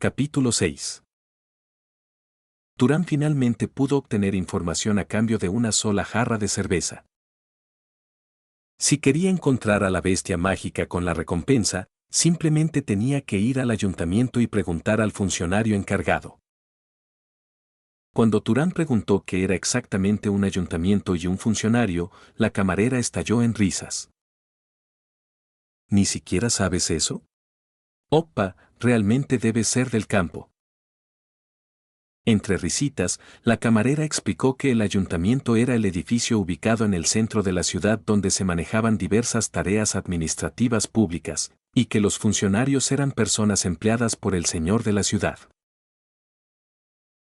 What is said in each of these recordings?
Capítulo 6. Turán finalmente pudo obtener información a cambio de una sola jarra de cerveza. Si quería encontrar a la bestia mágica con la recompensa, simplemente tenía que ir al ayuntamiento y preguntar al funcionario encargado. Cuando Turán preguntó qué era exactamente un ayuntamiento y un funcionario, la camarera estalló en risas. ¿Ni siquiera sabes eso? Opa, realmente debe ser del campo. Entre risitas, la camarera explicó que el ayuntamiento era el edificio ubicado en el centro de la ciudad donde se manejaban diversas tareas administrativas públicas, y que los funcionarios eran personas empleadas por el señor de la ciudad.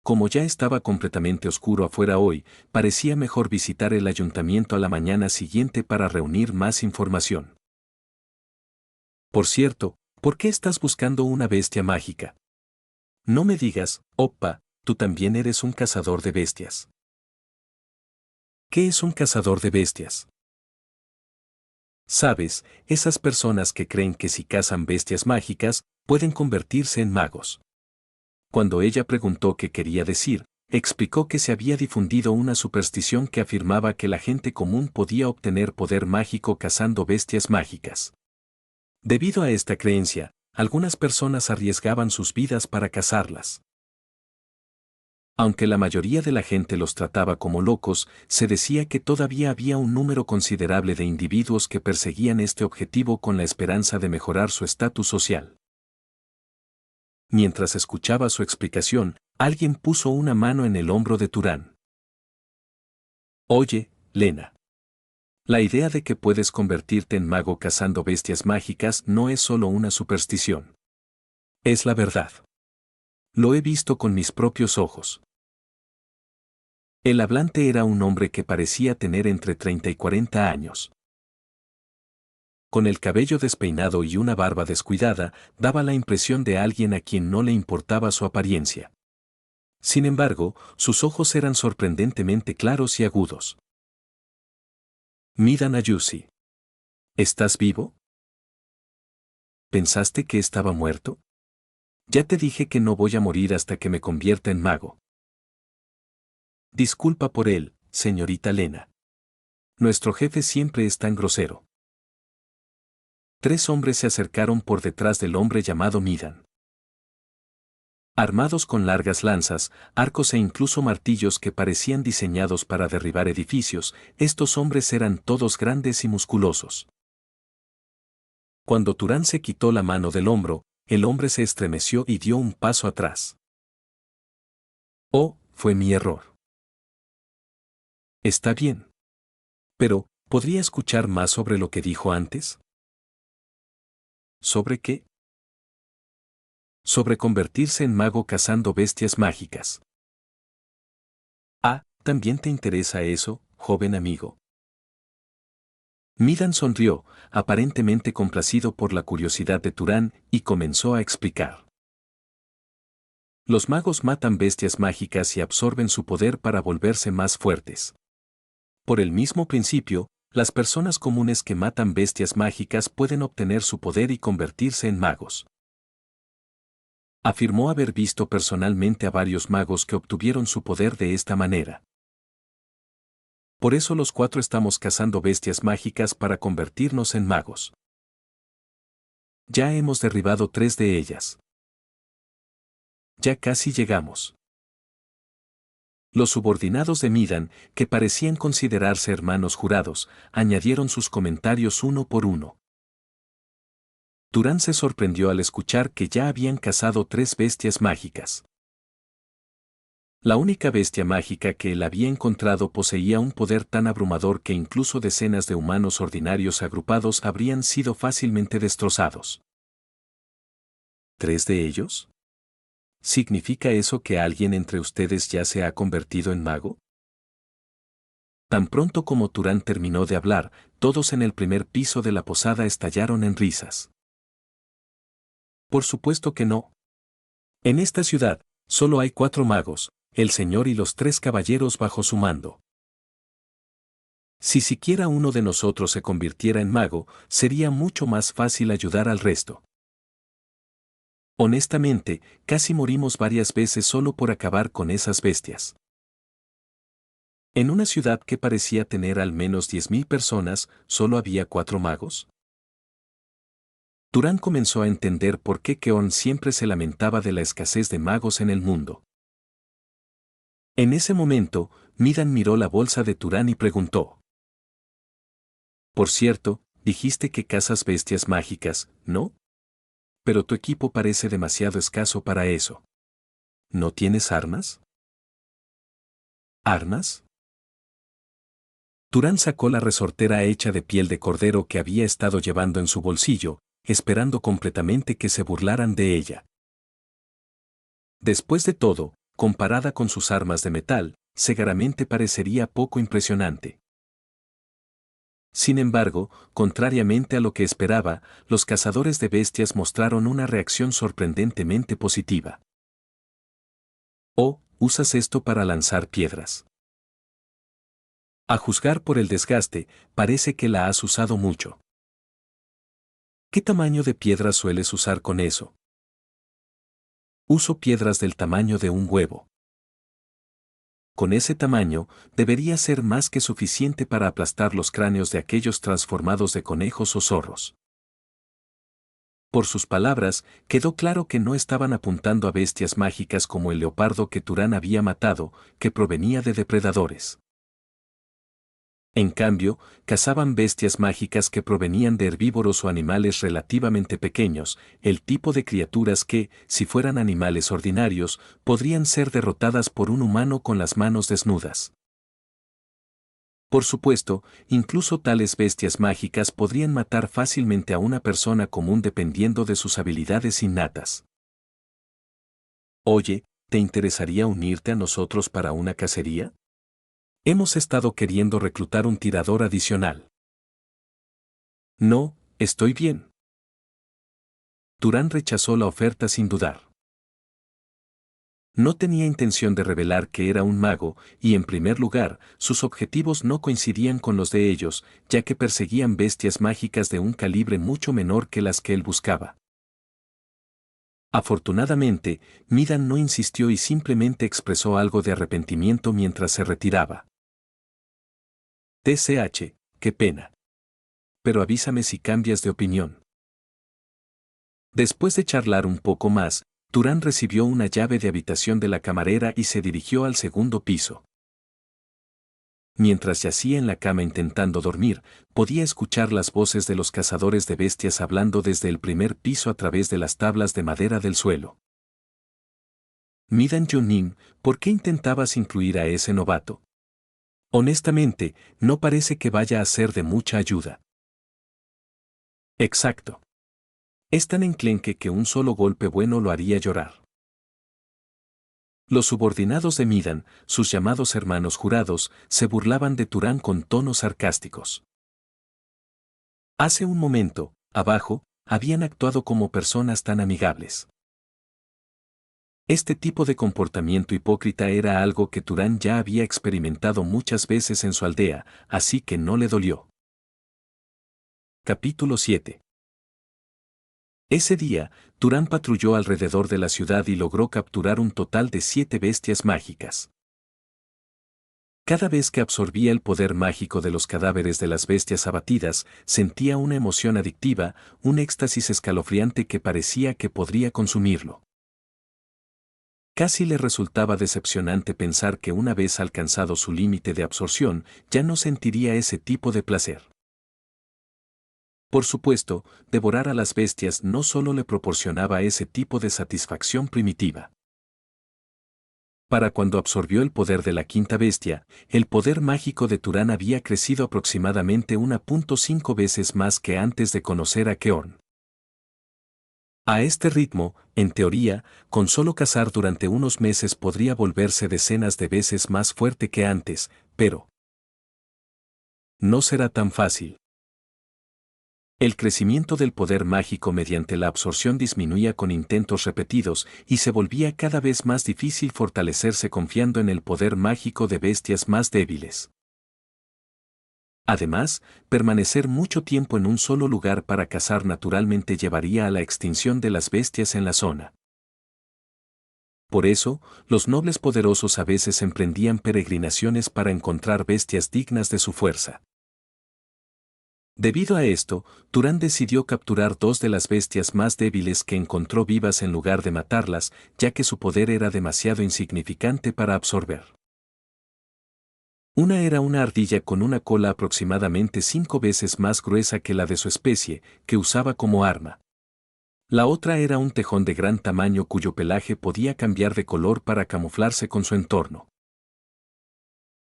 Como ya estaba completamente oscuro afuera hoy, parecía mejor visitar el ayuntamiento a la mañana siguiente para reunir más información. Por cierto, ¿por qué estás buscando una bestia mágica? No me digas, Oppa, tú también eres un cazador de bestias. ¿Qué es un cazador de bestias? Sabes, esas personas que creen que si cazan bestias mágicas, pueden convertirse en magos. Cuando ella preguntó qué quería decir, explicó que se había difundido una superstición que afirmaba que la gente común podía obtener poder mágico cazando bestias mágicas. Debido a esta creencia, algunas personas arriesgaban sus vidas para cazarlas. Aunque la mayoría de la gente los trataba como locos, se decía que todavía había un número considerable de individuos que perseguían este objetivo con la esperanza de mejorar su estatus social. Mientras escuchaba su explicación, alguien puso una mano en el hombro de Turán. Oye, Lena. La idea de que puedes convertirte en mago cazando bestias mágicas no es solo una superstición. Es la verdad. Lo he visto con mis propios ojos. El hablante era un hombre que parecía tener entre 30 y 40 años. Con el cabello despeinado y una barba descuidada, daba la impresión de alguien a quien no le importaba su apariencia. Sin embargo, sus ojos eran sorprendentemente claros y agudos. Midan Ayusi. ¿Estás vivo? ¿Pensaste que estaba muerto? Ya te dije que no voy a morir hasta que me convierta en mago. Disculpa por él, señorita Lena. Nuestro jefe siempre es tan grosero. 3 hombres se acercaron por detrás del hombre llamado Midan. Armados con largas lanzas, arcos e incluso martillos que parecían diseñados para derribar edificios, estos hombres eran todos grandes y musculosos. Cuando Turán se quitó la mano del hombro, el hombre se estremeció y dio un paso atrás. Oh, fue mi error. Está bien. Pero, ¿podría escuchar más sobre lo que dijo antes? ¿Sobre qué? Sobre convertirse en mago cazando bestias mágicas. Ah, ¿también te interesa eso, joven amigo? Midan sonrió, aparentemente complacido por la curiosidad de Turán, y comenzó a explicar. Los magos matan bestias mágicas y absorben su poder para volverse más fuertes. Por el mismo principio, las personas comunes que matan bestias mágicas pueden obtener su poder y convertirse en magos. Afirmó haber visto personalmente a varios magos que obtuvieron su poder de esta manera. Por eso los 4 estamos cazando bestias mágicas para convertirnos en magos. Ya hemos derribado 3 de ellas. Ya casi llegamos. Los subordinados de Midan, que parecían considerarse hermanos jurados, añadieron sus comentarios uno por uno. Turán se sorprendió al escuchar que ya habían cazado 3 bestias mágicas. La única bestia mágica que él había encontrado poseía un poder tan abrumador que incluso decenas de humanos ordinarios agrupados habrían sido fácilmente destrozados. ¿3 de ellos? ¿Significa eso que alguien entre ustedes ya se ha convertido en mago? Tan pronto como Turán terminó de hablar, todos en el primer piso de la posada estallaron en risas. Por supuesto que no. En esta ciudad, solo hay 4 magos, el señor y los 3 caballeros bajo su mando. Si siquiera uno de nosotros se convirtiera en mago, sería mucho más fácil ayudar al resto. Honestamente, casi morimos varias veces solo por acabar con esas bestias. En una ciudad que parecía tener al menos 10.000 personas, ¿solo había 4 magos? Turán comenzó a entender por qué Keorn siempre se lamentaba de la escasez de magos en el mundo. En ese momento, Midan miró la bolsa de Turán y preguntó. Por cierto, dijiste que cazas bestias mágicas, ¿no? Pero tu equipo parece demasiado escaso para eso. ¿No tienes armas? ¿Armas? Turán sacó la resortera hecha de piel de cordero que había estado llevando en su bolsillo, esperando completamente que se burlaran de ella. Después de todo, comparada con sus armas de metal, seguramente parecería poco impresionante. Sin embargo, contrariamente a lo que esperaba, los cazadores de bestias mostraron una reacción sorprendentemente positiva. «Oh, ¿usas esto para lanzar piedras?» A juzgar por el desgaste, parece que la has usado mucho. ¿Qué tamaño de piedras sueles usar con eso? Uso piedras del tamaño de un huevo. Con ese tamaño, debería ser más que suficiente para aplastar los cráneos de aquellos transformados de conejos o zorros. Por sus palabras, quedó claro que no estaban apuntando a bestias mágicas como el leopardo que Turán había matado, que provenía de depredadores. En cambio, cazaban bestias mágicas que provenían de herbívoros o animales relativamente pequeños, el tipo de criaturas que, si fueran animales ordinarios, podrían ser derrotadas por un humano con las manos desnudas. Por supuesto, incluso tales bestias mágicas podrían matar fácilmente a una persona común dependiendo de sus habilidades innatas. Oye, ¿te interesaría unirte a nosotros para una cacería? Hemos estado queriendo reclutar un tirador adicional. No, estoy bien. Turán rechazó la oferta sin dudar. No tenía intención de revelar que era un mago, y en primer lugar, sus objetivos no coincidían con los de ellos, ya que perseguían bestias mágicas de un calibre mucho menor que las que él buscaba. Afortunadamente, Midan no insistió y simplemente expresó algo de arrepentimiento mientras se retiraba. TCH, qué pena. Pero avísame si cambias de opinión. Después de charlar un poco más, Turán recibió una llave de habitación de la camarera y se dirigió al segundo piso. Mientras yacía en la cama intentando dormir, podía escuchar las voces de los cazadores de bestias hablando desde el primer piso a través de las tablas de madera del suelo. Midan Junim, ¿por qué intentabas incluir a ese novato? Honestamente, no parece que vaya a ser de mucha ayuda. Exacto. Es tan enclenque que un solo golpe bueno lo haría llorar. Los subordinados de Midan, sus llamados hermanos jurados, se burlaban de Turán con tonos sarcásticos. Hace un momento, abajo, habían actuado como personas tan amigables. Este tipo de comportamiento hipócrita era algo que Turán ya había experimentado muchas veces en su aldea, así que no le dolió. Capítulo 7. Ese día, Turán patrulló alrededor de la ciudad y logró capturar un total de 7 bestias mágicas. Cada vez que absorbía el poder mágico de los cadáveres de las bestias abatidas, sentía una emoción adictiva, un éxtasis escalofriante que parecía que podría consumirlo. Casi le resultaba decepcionante pensar que una vez alcanzado su límite de absorción, ya no sentiría ese tipo de placer. Por supuesto, devorar a las bestias no solo le proporcionaba ese tipo de satisfacción primitiva. Para cuando absorbió el poder de la quinta bestia, el poder mágico de Turán había crecido aproximadamente 1.5 veces más que antes de conocer a Keorn. A este ritmo, en teoría, con solo cazar durante unos meses podría volverse decenas de veces más fuerte que antes, pero no será tan fácil. El crecimiento del poder mágico mediante la absorción disminuía con intentos repetidos y se volvía cada vez más difícil fortalecerse confiando en el poder mágico de bestias más débiles. Además, permanecer mucho tiempo en un solo lugar para cazar naturalmente llevaría a la extinción de las bestias en la zona. Por eso, los nobles poderosos a veces emprendían peregrinaciones para encontrar bestias dignas de su fuerza. Debido a esto, Turán decidió capturar dos de las bestias más débiles que encontró vivas en lugar de matarlas, ya que su poder era demasiado insignificante para absorber. Una era una ardilla con una cola aproximadamente 5 veces más gruesa que la de su especie, que usaba como arma. La otra era un tejón de gran tamaño cuyo pelaje podía cambiar de color para camuflarse con su entorno.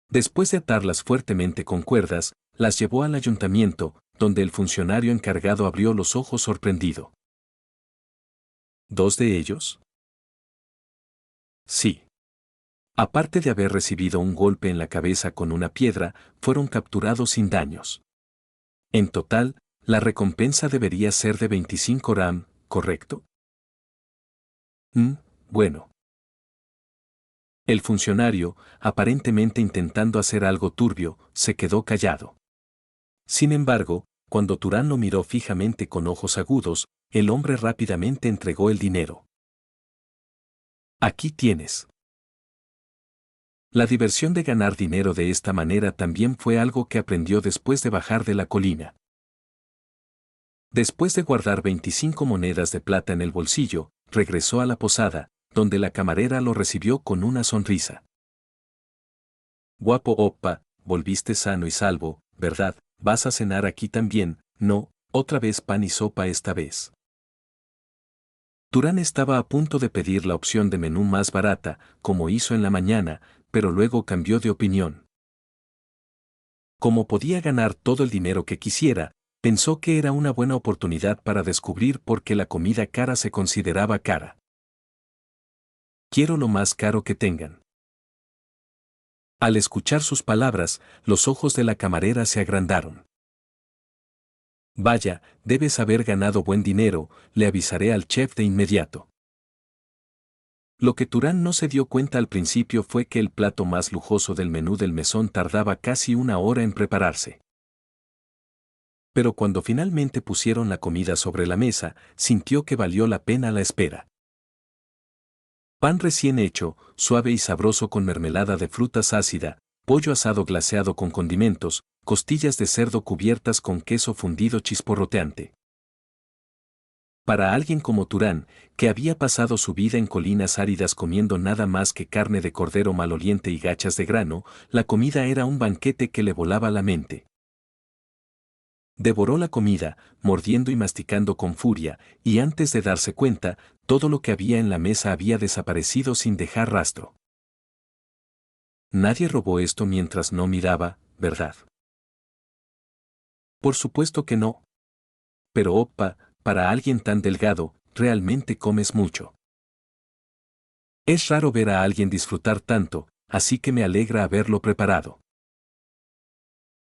Después de atarlas fuertemente con cuerdas, las llevó al ayuntamiento, donde el funcionario encargado abrió los ojos sorprendido. ¿Dos de ellos? Sí. Aparte de haber recibido un golpe en la cabeza con una piedra, fueron capturados sin daños. En total, la recompensa debería ser de 25 ram, ¿correcto? Bueno. El funcionario, aparentemente intentando hacer algo turbio, se quedó callado. Sin embargo, cuando Turán lo miró fijamente con ojos agudos, el hombre rápidamente entregó el dinero. Aquí tienes. La diversión de ganar dinero de esta manera también fue algo que aprendió después de bajar de la colina. Después de guardar 25 monedas de plata en el bolsillo, regresó a la posada, donde la camarera lo recibió con una sonrisa. Guapo Oppa, volviste sano y salvo, ¿verdad? ¿Vas a cenar aquí también? No, otra vez pan y sopa esta vez. Turán estaba a punto de pedir la opción de menú más barata, como hizo en la mañana, pero luego cambió de opinión. Como podía ganar todo el dinero que quisiera, pensó que era una buena oportunidad para descubrir por qué la comida cara se consideraba cara. Quiero lo más caro que tengan. Al escuchar sus palabras, los ojos de la camarera se agrandaron. Vaya, debes haber ganado buen dinero, le avisaré al chef de inmediato. Lo que Turán no se dio cuenta al principio fue que el plato más lujoso del menú del mesón tardaba casi una hora en prepararse. Pero cuando finalmente pusieron la comida sobre la mesa, sintió que valió la pena la espera. Pan recién hecho, suave y sabroso con mermelada de frutas ácida, pollo asado glaseado con condimentos, costillas de cerdo cubiertas con queso fundido chisporroteante. Para alguien como Turán, que había pasado su vida en colinas áridas comiendo nada más que carne de cordero maloliente y gachas de grano, la comida era un banquete que le volaba la mente. Devoró la comida, mordiendo y masticando con furia, y antes de darse cuenta, todo lo que había en la mesa había desaparecido sin dejar rastro. Nadie robó esto mientras no miraba, ¿verdad? Por supuesto que no. Pero Oppa, para alguien tan delgado, realmente comes mucho. Es raro ver a alguien disfrutar tanto, así que me alegra haberlo preparado.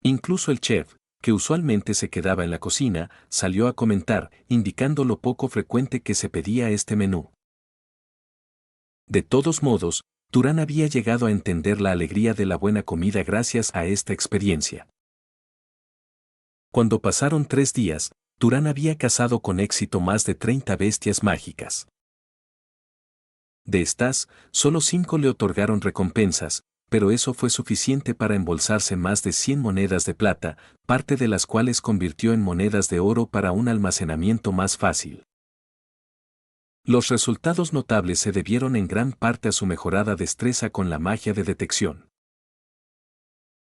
Incluso el chef, que usualmente se quedaba en la cocina, salió a comentar, indicando lo poco frecuente que se pedía este menú. De todos modos, Turán había llegado a entender la alegría de la buena comida gracias a esta experiencia. Cuando pasaron 3 días, Turán había cazado con éxito más de 30 bestias mágicas. De estas, solo 5 le otorgaron recompensas, pero eso fue suficiente para embolsarse más de 100 monedas de plata, parte de las cuales convirtió en monedas de oro para un almacenamiento más fácil. Los resultados notables se debieron en gran parte a su mejorada destreza con la magia de detección.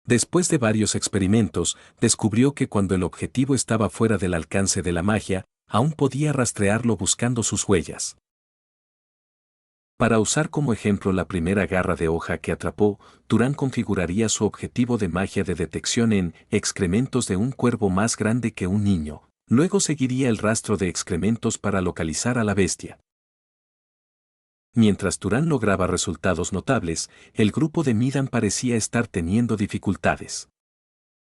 Después de varios experimentos, descubrió que cuando el objetivo estaba fuera del alcance de la magia, aún podía rastrearlo buscando sus huellas. Para usar como ejemplo la primera garra de hoja que atrapó, Turán configuraría su objetivo de magia de detección en excrementos de un cuervo más grande que un niño. Luego seguiría el rastro de excrementos para localizar a la bestia. Mientras Turán lograba resultados notables, el grupo de Midan parecía estar teniendo dificultades.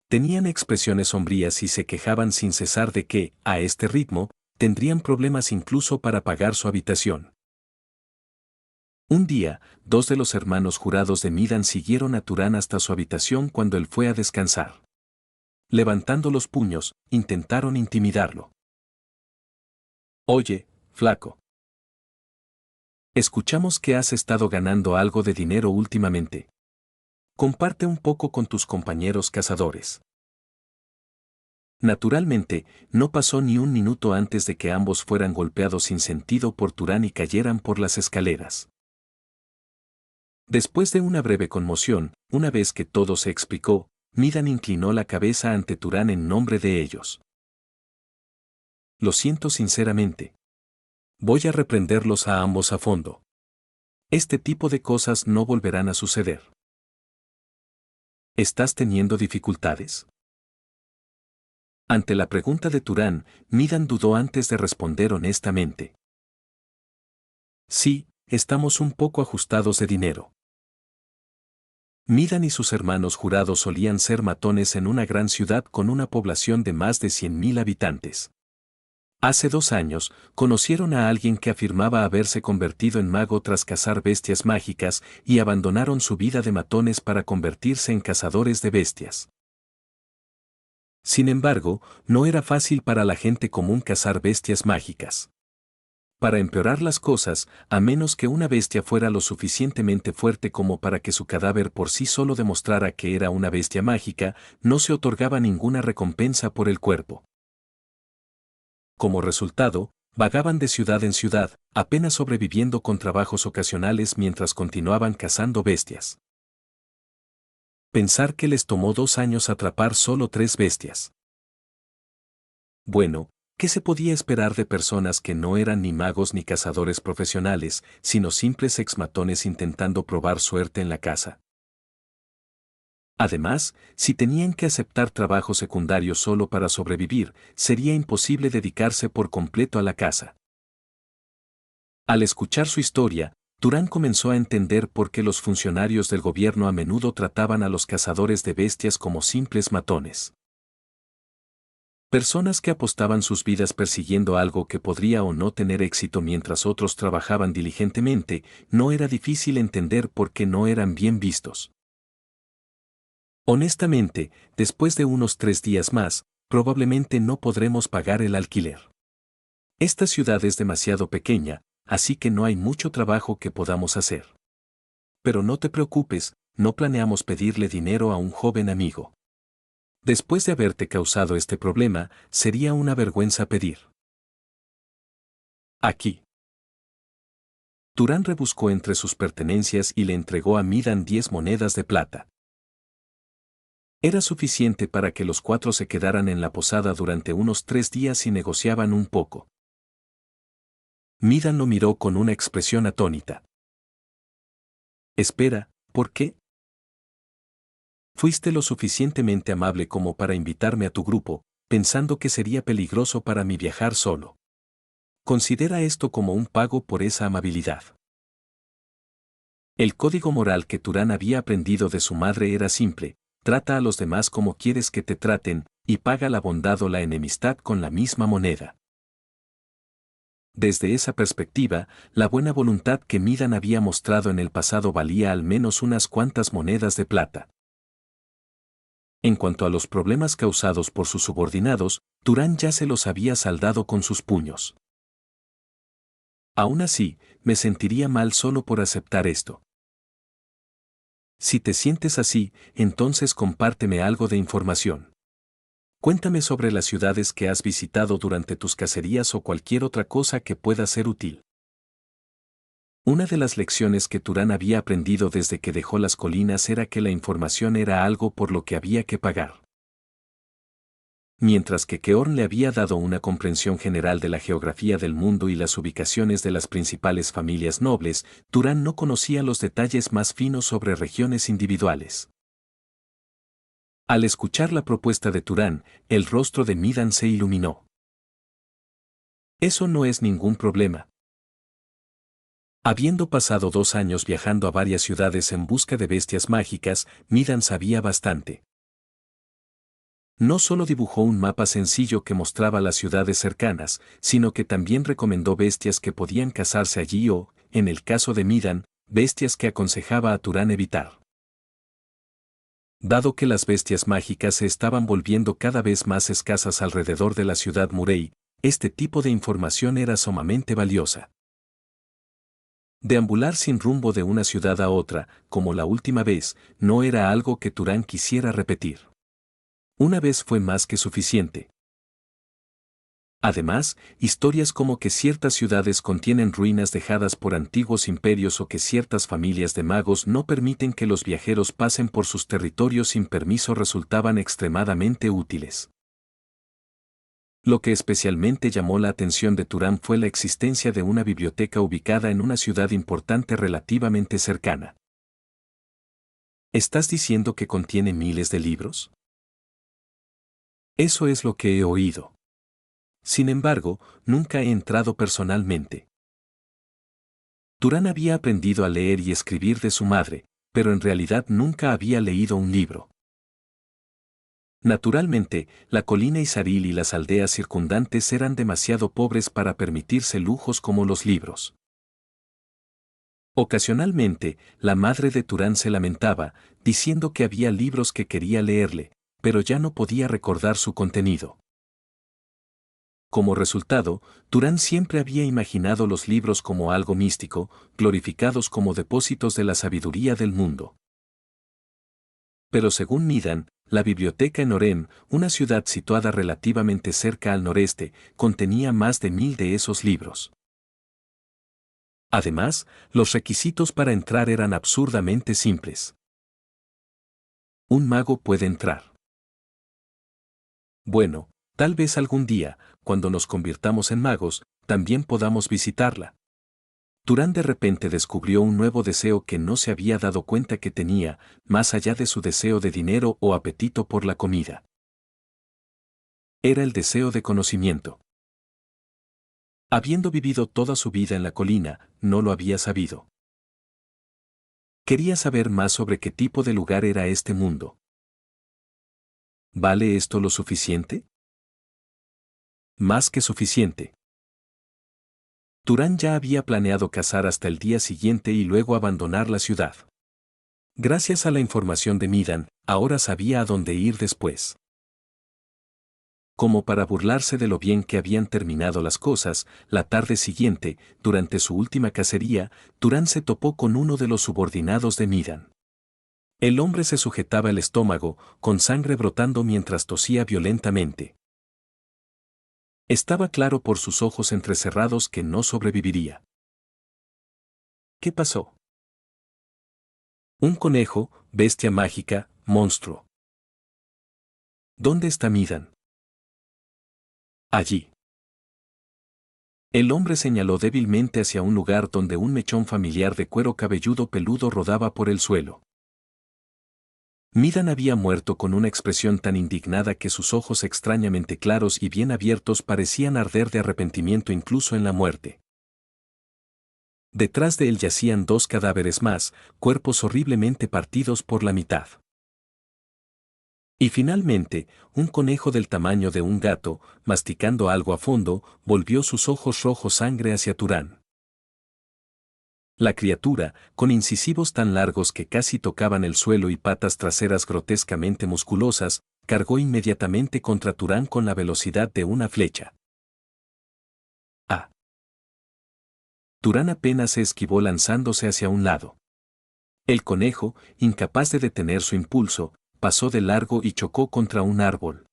Tenían expresiones sombrías y se quejaban sin cesar de que, a este ritmo, tendrían problemas incluso para pagar su habitación. Un día, 2 de los hermanos jurados de Midan siguieron a Turán hasta su habitación cuando él fue a descansar. Levantando los puños, intentaron intimidarlo. Oye, flaco. Escuchamos que has estado ganando algo de dinero últimamente. Comparte un poco con tus compañeros cazadores. Naturalmente, no pasó ni un minuto antes de que ambos fueran golpeados sin sentido por Turán y cayeran por las escaleras. Después de una breve conmoción, una vez que todo se explicó, Midan inclinó la cabeza ante Turán en nombre de ellos. Lo siento sinceramente. Voy a reprenderlos a ambos a fondo. Este tipo de cosas no volverán a suceder. ¿Estás teniendo dificultades? Ante la pregunta de Turán, Midan dudó antes de responder honestamente. Sí, estamos un poco ajustados de dinero. Midan y sus hermanos jurados solían ser matones en una gran ciudad con una población de más de 100.000 habitantes. Hace 2 años, conocieron a alguien que afirmaba haberse convertido en mago tras cazar bestias mágicas y abandonaron su vida de matones para convertirse en cazadores de bestias. Sin embargo, no era fácil para la gente común cazar bestias mágicas. Para empeorar las cosas, a menos que una bestia fuera lo suficientemente fuerte como para que su cadáver por sí solo demostrara que era una bestia mágica, no se otorgaba ninguna recompensa por el cuerpo. Como resultado, vagaban de ciudad en ciudad, apenas sobreviviendo con trabajos ocasionales mientras continuaban cazando bestias. Pensar que les tomó 2 años atrapar solo 3 bestias. Bueno, ¿qué se podía esperar de personas que no eran ni magos ni cazadores profesionales, sino simples exmatones intentando probar suerte en la caza? Además, si tenían que aceptar trabajo secundario solo para sobrevivir, sería imposible dedicarse por completo a la caza. Al escuchar su historia, Turán comenzó a entender por qué los funcionarios del gobierno a menudo trataban a los cazadores de bestias como simples matones. Personas que apostaban sus vidas persiguiendo algo que podría o no tener éxito mientras otros trabajaban diligentemente, no era difícil entender por qué no eran bien vistos. Honestamente, después de unos 3 días más, probablemente no podremos pagar el alquiler. Esta ciudad es demasiado pequeña, así que no hay mucho trabajo que podamos hacer. Pero no te preocupes, no planeamos pedirle dinero a un joven amigo. Después de haberte causado este problema, sería una vergüenza pedir. Aquí. Turán rebuscó entre sus pertenencias y le entregó a Midan 10 monedas de plata. Era suficiente para que los 4 se quedaran en la posada durante unos 3 días y negociaban un poco. Midan lo miró con una expresión atónita. Espera, ¿por qué? Fuiste lo suficientemente amable como para invitarme a tu grupo, pensando que sería peligroso para mí viajar solo. Considera esto como un pago por esa amabilidad. El código moral que Turán había aprendido de su madre era simple: trata a los demás como quieres que te traten, y paga la bondad o la enemistad con la misma moneda. Desde esa perspectiva, la buena voluntad que Midan había mostrado en el pasado valía al menos unas cuantas monedas de plata. En cuanto a los problemas causados por sus subordinados, Turán ya se los había saldado con sus puños. Aún así, me sentiría mal solo por aceptar esto. Si te sientes así, entonces compárteme algo de información. Cuéntame sobre las ciudades que has visitado durante tus cacerías o cualquier otra cosa que pueda ser útil. Una de las lecciones que Turán había aprendido desde que dejó las colinas era que la información era algo por lo que había que pagar. Mientras que Keorn le había dado una comprensión general de la geografía del mundo y las ubicaciones de las principales familias nobles, Turán no conocía los detalles más finos sobre regiones individuales. Al escuchar la propuesta de Turán, el rostro de Midan se iluminó. Eso no es ningún problema. Habiendo pasado 2 años viajando a varias ciudades en busca de bestias mágicas, Midan sabía bastante. No solo dibujó un mapa sencillo que mostraba las ciudades cercanas, sino que también recomendó bestias que podían cazarse allí o, en el caso de Midan, bestias que aconsejaba a Turán evitar. Dado que las bestias mágicas se estaban volviendo cada vez más escasas alrededor de la ciudad Murray, este tipo de información era sumamente valiosa. Deambular sin rumbo de una ciudad a otra, como la última vez, no era algo que Turán quisiera repetir. Una vez fue más que suficiente. Además, historias como que ciertas ciudades contienen ruinas dejadas por antiguos imperios o que ciertas familias de magos no permiten que los viajeros pasen por sus territorios sin permiso resultaban extremadamente útiles. Lo que especialmente llamó la atención de Turán fue la existencia de una biblioteca ubicada en una ciudad importante relativamente cercana. ¿Estás diciendo que contiene miles de libros? Eso es lo que he oído. Sin embargo, nunca he entrado personalmente. Turán había aprendido a leer y escribir de su madre, pero en realidad nunca había leído un libro. Naturalmente, la colina Isaril y las aldeas circundantes eran demasiado pobres para permitirse lujos como los libros. Ocasionalmente, la madre de Turán se lamentaba, diciendo que había libros que quería leerle, pero ya no podía recordar su contenido. Como resultado, Turán siempre había imaginado los libros como algo místico, glorificados como depósitos de la sabiduría del mundo. Pero según Midan, la biblioteca en Orem, una ciudad situada relativamente cerca al noreste, contenía más de 1000 de esos libros. Además, los requisitos para entrar eran absurdamente simples. Un mago puede entrar. Bueno, tal vez algún día, cuando nos convirtamos en magos, también podamos visitarla. Turán de repente descubrió un nuevo deseo que no se había dado cuenta que tenía, más allá de su deseo de dinero o apetito por la comida. Era el deseo de conocimiento. Habiendo vivido toda su vida en la colina, no lo había sabido. Quería saber más sobre qué tipo de lugar era este mundo. ¿Vale esto lo suficiente? Más que suficiente. Turán ya había planeado cazar hasta el día siguiente y luego abandonar la ciudad. Gracias a la información de Midan, ahora sabía a dónde ir después. Como para burlarse de lo bien que habían terminado las cosas, la tarde siguiente, durante su última cacería, Turán se topó con uno de los subordinados de Midan. El hombre se sujetaba el estómago, con sangre brotando mientras tosía violentamente. Estaba claro por sus ojos entrecerrados que no sobreviviría. ¿Qué pasó? Un conejo, bestia mágica, monstruo. ¿Dónde está Midan? Allí. El hombre señaló débilmente hacia un lugar donde un mechón familiar de cuero cabelludo peludo rodaba por el suelo. Midan había muerto con una expresión tan indignada que sus ojos extrañamente claros y bien abiertos parecían arder de arrepentimiento incluso en la muerte. Detrás de él yacían 2 cadáveres más, cuerpos horriblemente partidos por la mitad. Y finalmente, un conejo del tamaño de un gato, masticando algo a fondo, volvió sus ojos rojos sangre hacia Turán. La criatura, con incisivos tan largos que casi tocaban el suelo y patas traseras grotescamente musculosas, cargó inmediatamente contra Turán con la velocidad de una flecha. ¡Ah! Turán apenas se esquivó lanzándose hacia un lado. El conejo, incapaz de detener su impulso, pasó de largo y chocó contra un árbol.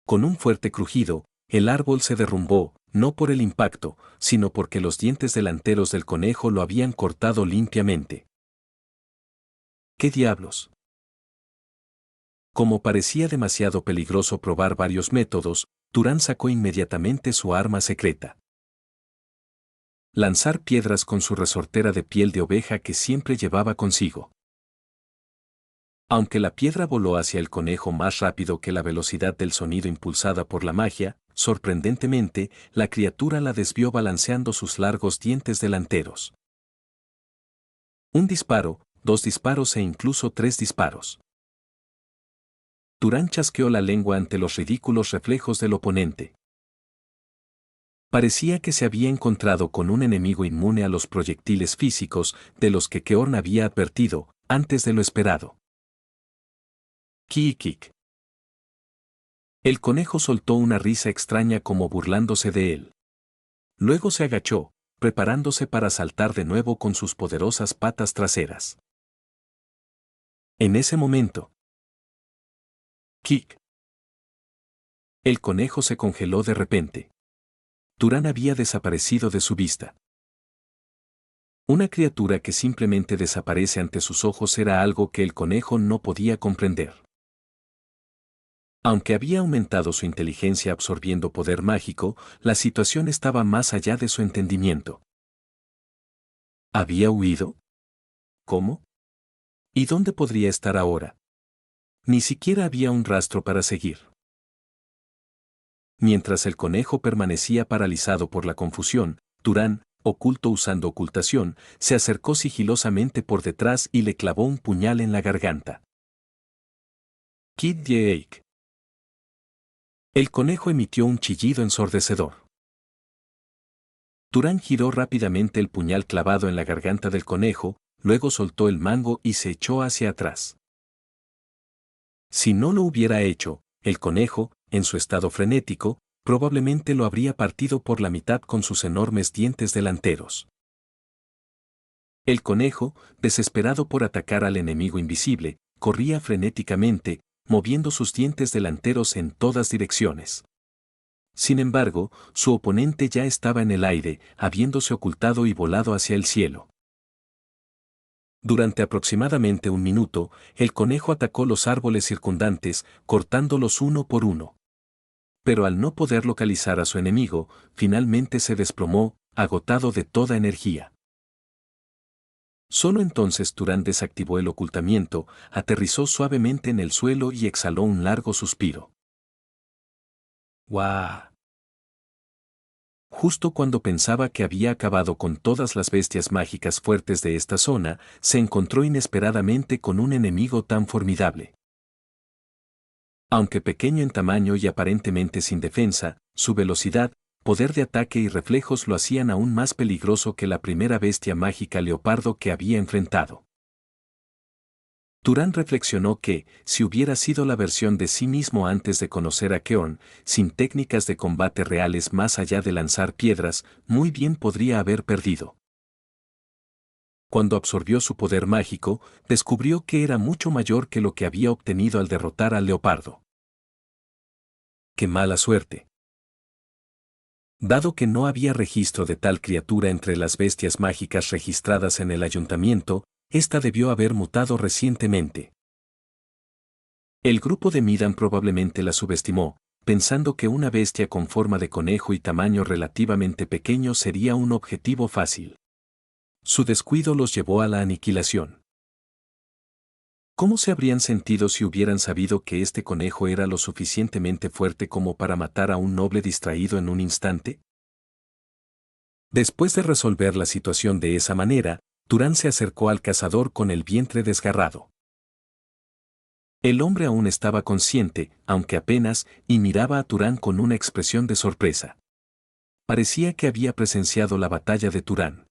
Con un fuerte crujido, el árbol se derrumbó, no por el impacto, sino porque los dientes delanteros del conejo lo habían cortado limpiamente. ¿Qué diablos? Como parecía demasiado peligroso probar varios métodos, Turán sacó inmediatamente su arma secreta. Lanzar piedras con su resortera de piel de oveja que siempre llevaba consigo. Aunque la piedra voló hacia el conejo más rápido que la velocidad del sonido impulsada por la magia, sorprendentemente, la criatura la desvió balanceando sus largos dientes delanteros. Un disparo, 2 disparos e incluso 3 disparos. Turán chasqueó la lengua ante los ridículos reflejos del oponente. Parecía que se había encontrado con un enemigo inmune a los proyectiles físicos de los que Keorn había advertido, antes de lo esperado. Kik. El conejo soltó una risa extraña como burlándose de él. Luego se agachó, preparándose para saltar de nuevo con sus poderosas patas traseras. En ese momento, ¡kick! El conejo se congeló de repente. Turán había desaparecido de su vista. Una criatura que simplemente desaparece ante sus ojos era algo que el conejo no podía comprender. Aunque había aumentado su inteligencia absorbiendo poder mágico, la situación estaba más allá de su entendimiento. ¿Había huido? ¿Cómo? ¿Y dónde podría estar ahora? Ni siquiera había un rastro para seguir. Mientras el conejo permanecía paralizado por la confusión, Turán, oculto usando ocultación, se acercó sigilosamente por detrás y le clavó un puñal en la garganta. Kid Jake. El conejo emitió un chillido ensordecedor. Turán giró rápidamente el puñal clavado en la garganta del conejo, luego soltó el mango y se echó hacia atrás. Si no lo hubiera hecho, el conejo, en su estado frenético, probablemente lo habría partido por la mitad con sus enormes dientes delanteros. El conejo, desesperado por atacar al enemigo invisible, corría frenéticamente, moviendo sus dientes delanteros en todas direcciones. Sin embargo, su oponente ya estaba en el aire, habiéndose ocultado y volado hacia el cielo. Durante aproximadamente un minuto, el conejo atacó los árboles circundantes, cortándolos uno por uno. Pero al no poder localizar a su enemigo, finalmente se desplomó, agotado de toda energía. Solo entonces Turán desactivó el ocultamiento, aterrizó suavemente en el suelo y exhaló un largo suspiro. ¡Guau! Justo cuando pensaba que había acabado con todas las bestias mágicas fuertes de esta zona, se encontró inesperadamente con un enemigo tan formidable. Aunque pequeño en tamaño y aparentemente sin defensa, su velocidad, poder de ataque y reflejos lo hacían aún más peligroso que la primera bestia mágica leopardo que había enfrentado. Turán reflexionó que, si hubiera sido la versión de sí mismo antes de conocer a Keon, sin técnicas de combate reales más allá de lanzar piedras, muy bien podría haber perdido. Cuando absorbió su poder mágico, descubrió que era mucho mayor que lo que había obtenido al derrotar al leopardo. ¡Qué mala suerte! Dado que no había registro de tal criatura entre las bestias mágicas registradas en el ayuntamiento, esta debió haber mutado recientemente. El grupo de Midan probablemente la subestimó, pensando que una bestia con forma de conejo y tamaño relativamente pequeño sería un objetivo fácil. Su descuido los llevó a la aniquilación. ¿Cómo se habrían sentido si hubieran sabido que este conejo era lo suficientemente fuerte como para matar a un noble distraído en un instante? Después de resolver la situación de esa manera, Turán se acercó al cazador con el vientre desgarrado. El hombre aún estaba consciente, aunque apenas, y miraba a Turán con una expresión de sorpresa. Parecía que había presenciado la batalla de Turán.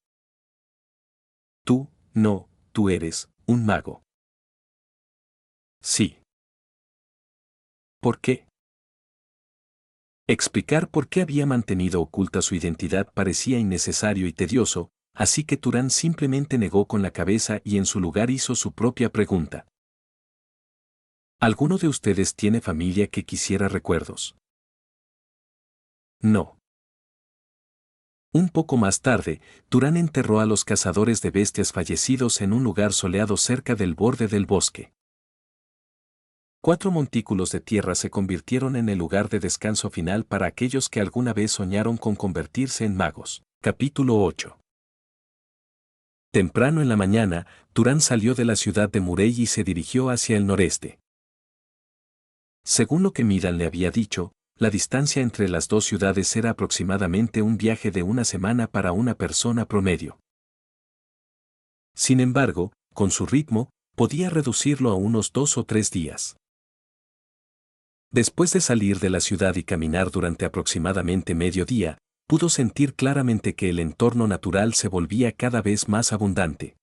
Tú eres un mago. Sí. ¿Por qué? Explicar por qué había mantenido oculta su identidad parecía innecesario y tedioso, así que Turán simplemente negó con la cabeza y en su lugar hizo su propia pregunta. ¿Alguno de ustedes tiene familia que quisiera recuerdos? No. Un poco más tarde, Turán enterró a los cazadores de bestias fallecidos en un lugar soleado cerca del borde del bosque. 4 montículos de tierra se convirtieron en el lugar de descanso final para aquellos que alguna vez soñaron con convertirse en magos. Capítulo 8. Temprano en la mañana, Turán salió de la ciudad de Murey y se dirigió hacia el noreste. Según lo que Midan le había dicho, la distancia entre las dos ciudades era aproximadamente un viaje de una semana para una persona promedio. Sin embargo, con su ritmo, podía reducirlo a unos 2 o 3 días. Después de salir de la ciudad y caminar durante aproximadamente medio día, pudo sentir claramente que el entorno natural se volvía cada vez más abundante.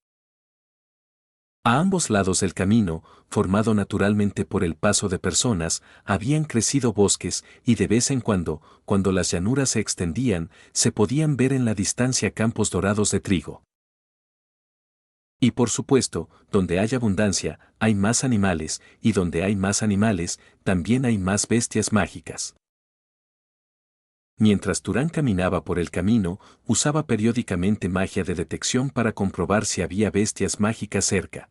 A ambos lados del camino, formado naturalmente por el paso de personas, habían crecido bosques y de vez en cuando las llanuras se extendían, se podían ver en la distancia campos dorados de trigo. Y por supuesto, donde hay abundancia, hay más animales, y donde hay más animales, también hay más bestias mágicas. Mientras Turán caminaba por el camino, usaba periódicamente magia de detección para comprobar si había bestias mágicas cerca.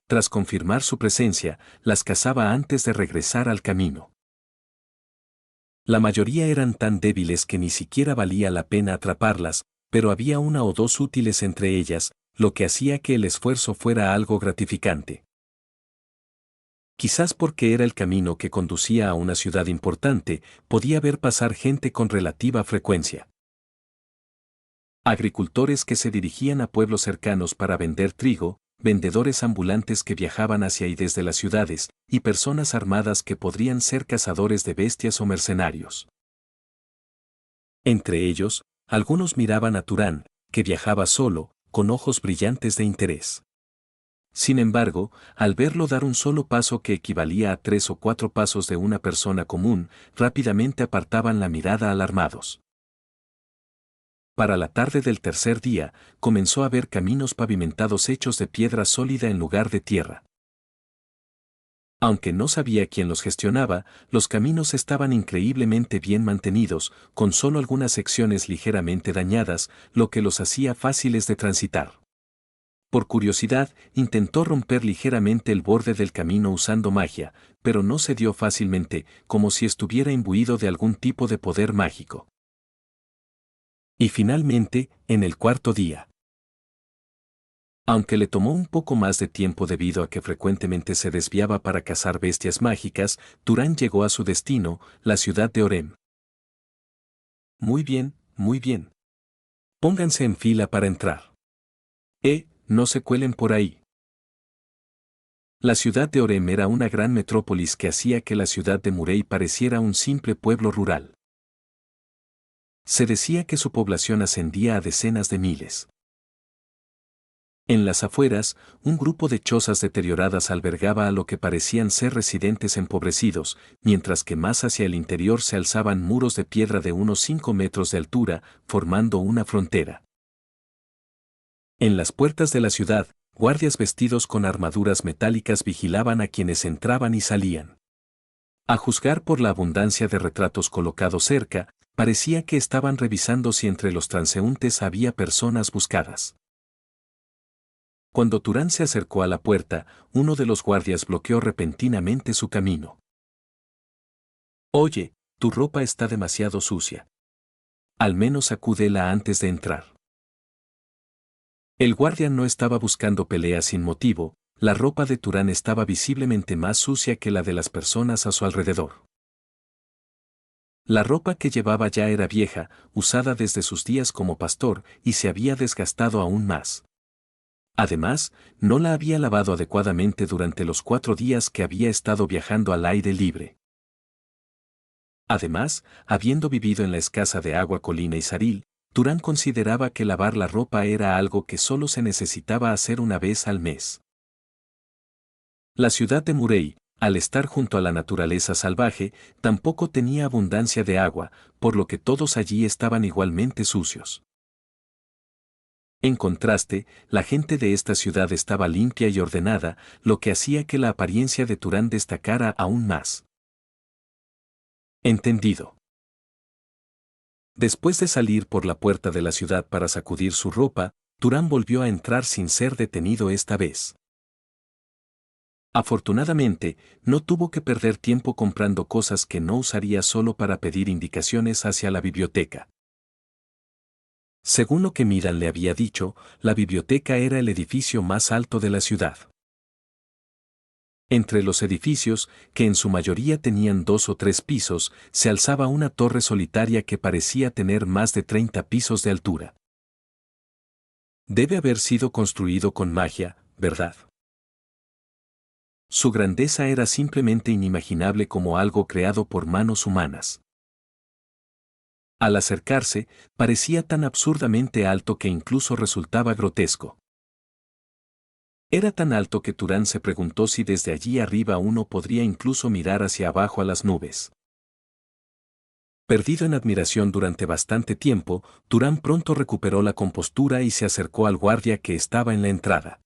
Tras confirmar su presencia, las cazaba antes de regresar al camino. La mayoría eran tan débiles que ni siquiera valía la pena atraparlas, pero había una o dos útiles entre ellas, lo que hacía que el esfuerzo fuera algo gratificante. Quizás porque era el camino que conducía a una ciudad importante, podía ver pasar gente con relativa frecuencia. Agricultores que se dirigían a pueblos cercanos para vender trigo, vendedores ambulantes que viajaban hacia y desde las ciudades, y personas armadas que podrían ser cazadores de bestias o mercenarios. Entre ellos, algunos miraban a Turán, que viajaba solo, con ojos brillantes de interés. Sin embargo, al verlo dar un solo paso que equivalía a 3 o 4 pasos de una persona común, rápidamente apartaban la mirada alarmados. Para la tarde del tercer día, comenzó a ver caminos pavimentados hechos de piedra sólida en lugar de tierra. Aunque no sabía quién los gestionaba, los caminos estaban increíblemente bien mantenidos, con solo algunas secciones ligeramente dañadas, lo que los hacía fáciles de transitar. Por curiosidad, intentó romper ligeramente el borde del camino usando magia, pero no se dio fácilmente, como si estuviera imbuido de algún tipo de poder mágico. Y finalmente, en el cuarto día. Aunque le tomó un poco más de tiempo debido a que frecuentemente se desviaba para cazar bestias mágicas, Turán llegó a su destino, la ciudad de Orem. Muy bien, muy bien. Pónganse en fila para entrar. No se cuelen por ahí. La ciudad de Orem era una gran metrópolis que hacía que la ciudad de Murey pareciera un simple pueblo rural. Se decía que su población ascendía a decenas de miles. En las afueras, un grupo de chozas deterioradas albergaba a lo que parecían ser residentes empobrecidos, mientras que más hacia el interior se alzaban muros de piedra de unos 5 metros de altura, formando una frontera. En las puertas de la ciudad, guardias vestidos con armaduras metálicas vigilaban a quienes entraban y salían. A juzgar por la abundancia de retratos colocados cerca, parecía que estaban revisando si entre los transeúntes había personas buscadas. Cuando Turán se acercó a la puerta, uno de los guardias bloqueó repentinamente su camino. Oye, tu ropa está demasiado sucia. Al menos sacúdela antes de entrar. El guardia no estaba buscando pelea sin motivo, la ropa de Turán estaba visiblemente más sucia que la de las personas a su alrededor. La ropa que llevaba ya era vieja, usada desde sus días como pastor, y se había desgastado aún más. Además, no la había lavado adecuadamente durante los 4 días que había estado viajando al aire libre. Además, habiendo vivido en la escasa de agua colina y Saril, Turán consideraba que lavar la ropa era algo que solo se necesitaba hacer una vez al mes. La ciudad de Murey, al estar junto a la naturaleza salvaje, tampoco tenía abundancia de agua, por lo que todos allí estaban igualmente sucios. En contraste, la gente de esta ciudad estaba limpia y ordenada, lo que hacía que la apariencia de Turán destacara aún más. Entendido. Después de salir por la puerta de la ciudad para sacudir su ropa, Turán volvió a entrar sin ser detenido esta vez. Afortunadamente, no tuvo que perder tiempo comprando cosas que no usaría solo para pedir indicaciones hacia la biblioteca. Según lo que Miran le había dicho, la biblioteca era el edificio más alto de la ciudad. Entre los edificios, que en su mayoría tenían 2 o 3 pisos, se alzaba una torre solitaria que parecía tener más de 30 pisos de altura. Debe haber sido construido con magia, ¿verdad? Su grandeza era simplemente inimaginable como algo creado por manos humanas. Al acercarse, parecía tan absurdamente alto que incluso resultaba grotesco. Era tan alto que Turán se preguntó si desde allí arriba uno podría incluso mirar hacia abajo a las nubes. Perdido en admiración durante bastante tiempo, Turán pronto recuperó la compostura y se acercó al guardia que estaba en la entrada.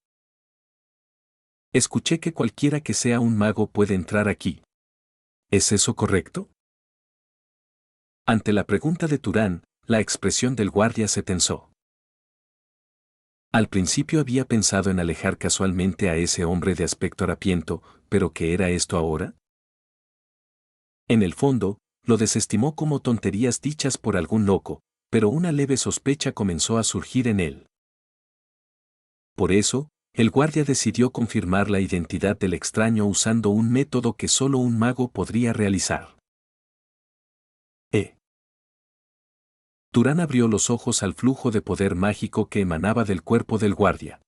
Escuché que cualquiera que sea un mago puede entrar aquí. ¿Es eso correcto? Ante la pregunta de Turán, la expresión del guardia se tensó. Al principio había pensado en alejar casualmente a ese hombre de aspecto harapiento, pero ¿qué era esto ahora? En el fondo, lo desestimó como tonterías dichas por algún loco, pero una leve sospecha comenzó a surgir en él. Por eso, el guardia decidió confirmar la identidad del extraño usando un método que solo un mago podría realizar. Turán abrió los ojos al flujo de poder mágico que emanaba del cuerpo del guardia.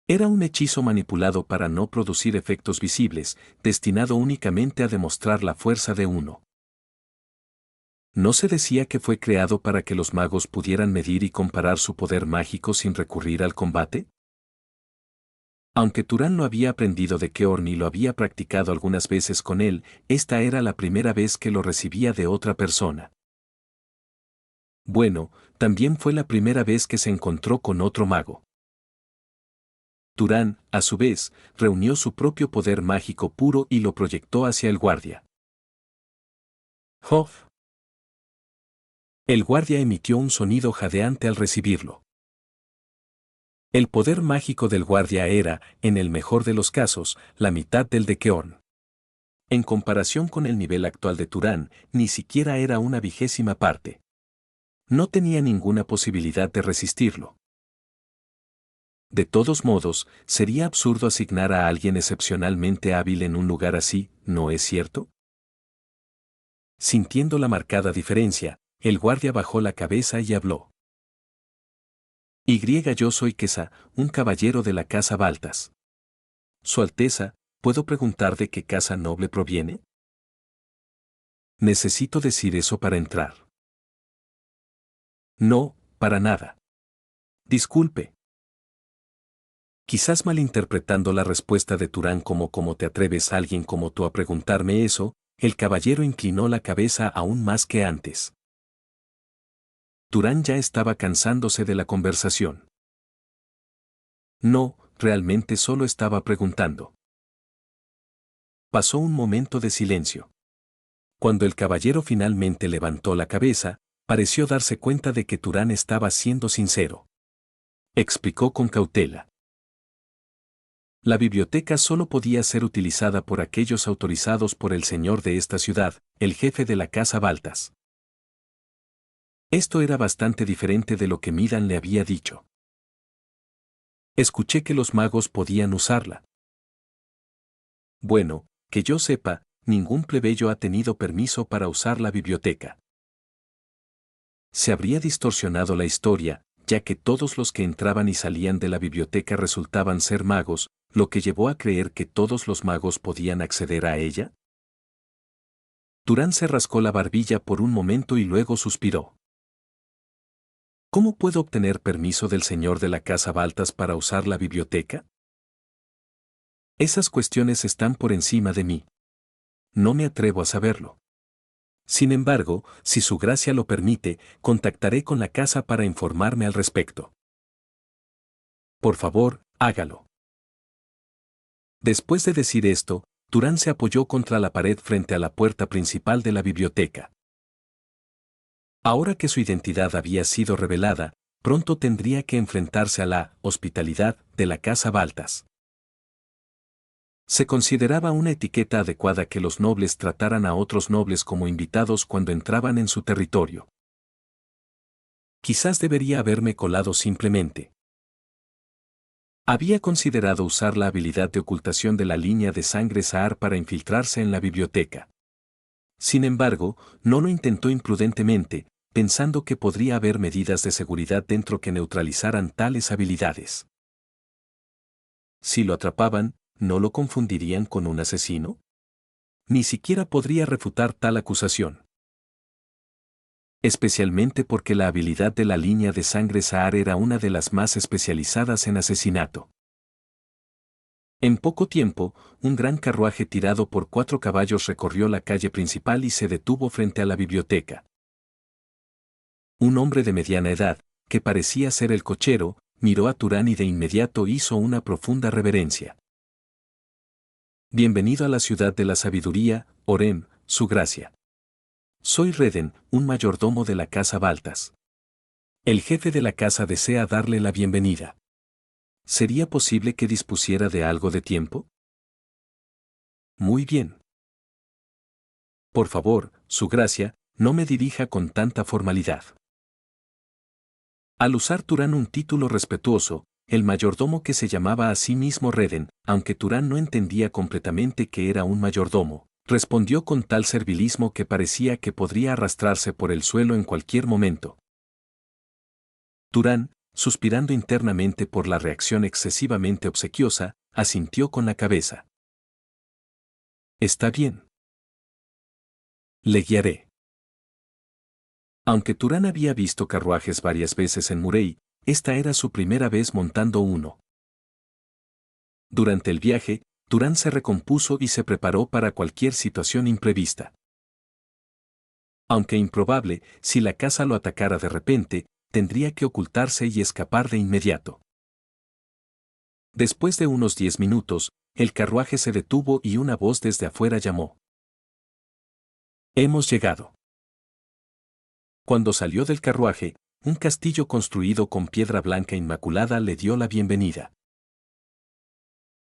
Era un hechizo manipulado para no producir efectos visibles, destinado únicamente a demostrar la fuerza de uno. ¿No se decía que fue creado para que los magos pudieran medir y comparar su poder mágico sin recurrir al combate? Aunque Turán lo había aprendido de Keorn y lo había practicado algunas veces con él, esta era la primera vez que lo recibía de otra persona. Bueno, también fue la primera vez que se encontró con otro mago. Turán, a su vez, reunió su propio poder mágico puro y lo proyectó hacia el guardia. ¡Hof! El guardia emitió un sonido jadeante al recibirlo. El poder mágico del guardia era, en el mejor de los casos, la mitad del de Keorn. En comparación con el nivel actual de Turán, ni siquiera era una 20ª parte. No tenía ninguna posibilidad de resistirlo. De todos modos, sería absurdo asignar a alguien excepcionalmente hábil en un lugar así, ¿no es cierto? Sintiendo la marcada diferencia, el guardia bajó la cabeza y habló. Yo soy Kesa, un caballero de la casa Baltas. Su Alteza, ¿puedo preguntar de qué casa noble proviene? ¿Necesito decir eso para entrar? No, para nada. Disculpe. Quizás malinterpretando la respuesta de Turán como ¿cómo te atreves a alguien como tú a preguntarme eso? El caballero inclinó la cabeza aún más que antes. Turán ya estaba cansándose de la conversación. No, realmente solo estaba preguntando. Pasó un momento de silencio. Cuando el caballero finalmente levantó la cabeza, pareció darse cuenta de que Turán estaba siendo sincero. Explicó con cautela. La biblioteca solo podía ser utilizada por aquellos autorizados por el señor de esta ciudad, el jefe de la casa Baltas. Esto era bastante diferente de lo que Midan le había dicho. Escuché que los magos podían usarla. Bueno, que yo sepa, ningún plebeyo ha tenido permiso para usar la biblioteca. Se habría distorsionado la historia, ya que todos los que entraban y salían de la biblioteca resultaban ser magos, lo que llevó a creer que todos los magos podían acceder a ella. Turán se rascó la barbilla por un momento y luego suspiró. ¿Cómo puedo obtener permiso del señor de la casa Baltas para usar la biblioteca? Esas cuestiones están por encima de mí. No me atrevo a saberlo. Sin embargo, si su gracia lo permite, contactaré con la casa para informarme al respecto. Por favor, hágalo. Después de decir esto, Turán se apoyó contra la pared frente a la puerta principal de la biblioteca. Ahora que su identidad había sido revelada, pronto tendría que enfrentarse a la hospitalidad de la casa Baltas. Se consideraba una etiqueta adecuada que los nobles trataran a otros nobles como invitados cuando entraban en su territorio. Quizás debería haberme colado simplemente. Había considerado usar la habilidad de ocultación de la línea de sangre Saar para infiltrarse en la biblioteca. Sin embargo, no lo intentó imprudentemente, pensando que podría haber medidas de seguridad dentro que neutralizaran tales habilidades. Si lo atrapaban, ¿no lo confundirían con un asesino? Ni siquiera podría refutar tal acusación. Especialmente porque la habilidad de la línea de sangre Saar era una de las más especializadas en asesinato. En poco tiempo, un gran carruaje tirado por 4 caballos recorrió la calle principal y se detuvo frente a la biblioteca. Un hombre de mediana edad, que parecía ser el cochero, miró a Turán y de inmediato hizo una profunda reverencia. Bienvenido a la ciudad de la sabiduría, Orem, su gracia. Soy Reden, un mayordomo de la casa Baltas. El jefe de la casa desea darle la bienvenida. ¿Sería posible que dispusiera de algo de tiempo? Muy bien. Por favor, su gracia, no me dirija con tanta formalidad. Al usar Turán un título respetuoso, el mayordomo que se llamaba a sí mismo Reden, aunque Turán no entendía completamente que era un mayordomo, respondió con tal servilismo que parecía que podría arrastrarse por el suelo en cualquier momento. Turán, suspirando internamente por la reacción excesivamente obsequiosa, asintió con la cabeza. Está bien. Le guiaré. Aunque Turán había visto carruajes varias veces en Murray, esta era su primera vez montando uno. Durante el viaje, Turán se recompuso y se preparó para cualquier situación imprevista. Aunque improbable, si la casa lo atacara de repente, tendría que ocultarse y escapar de inmediato. Después de unos 10 minutos, el carruaje se detuvo y una voz desde afuera llamó. Hemos llegado. Cuando salió del carruaje, un castillo construido con piedra blanca inmaculada le dio la bienvenida.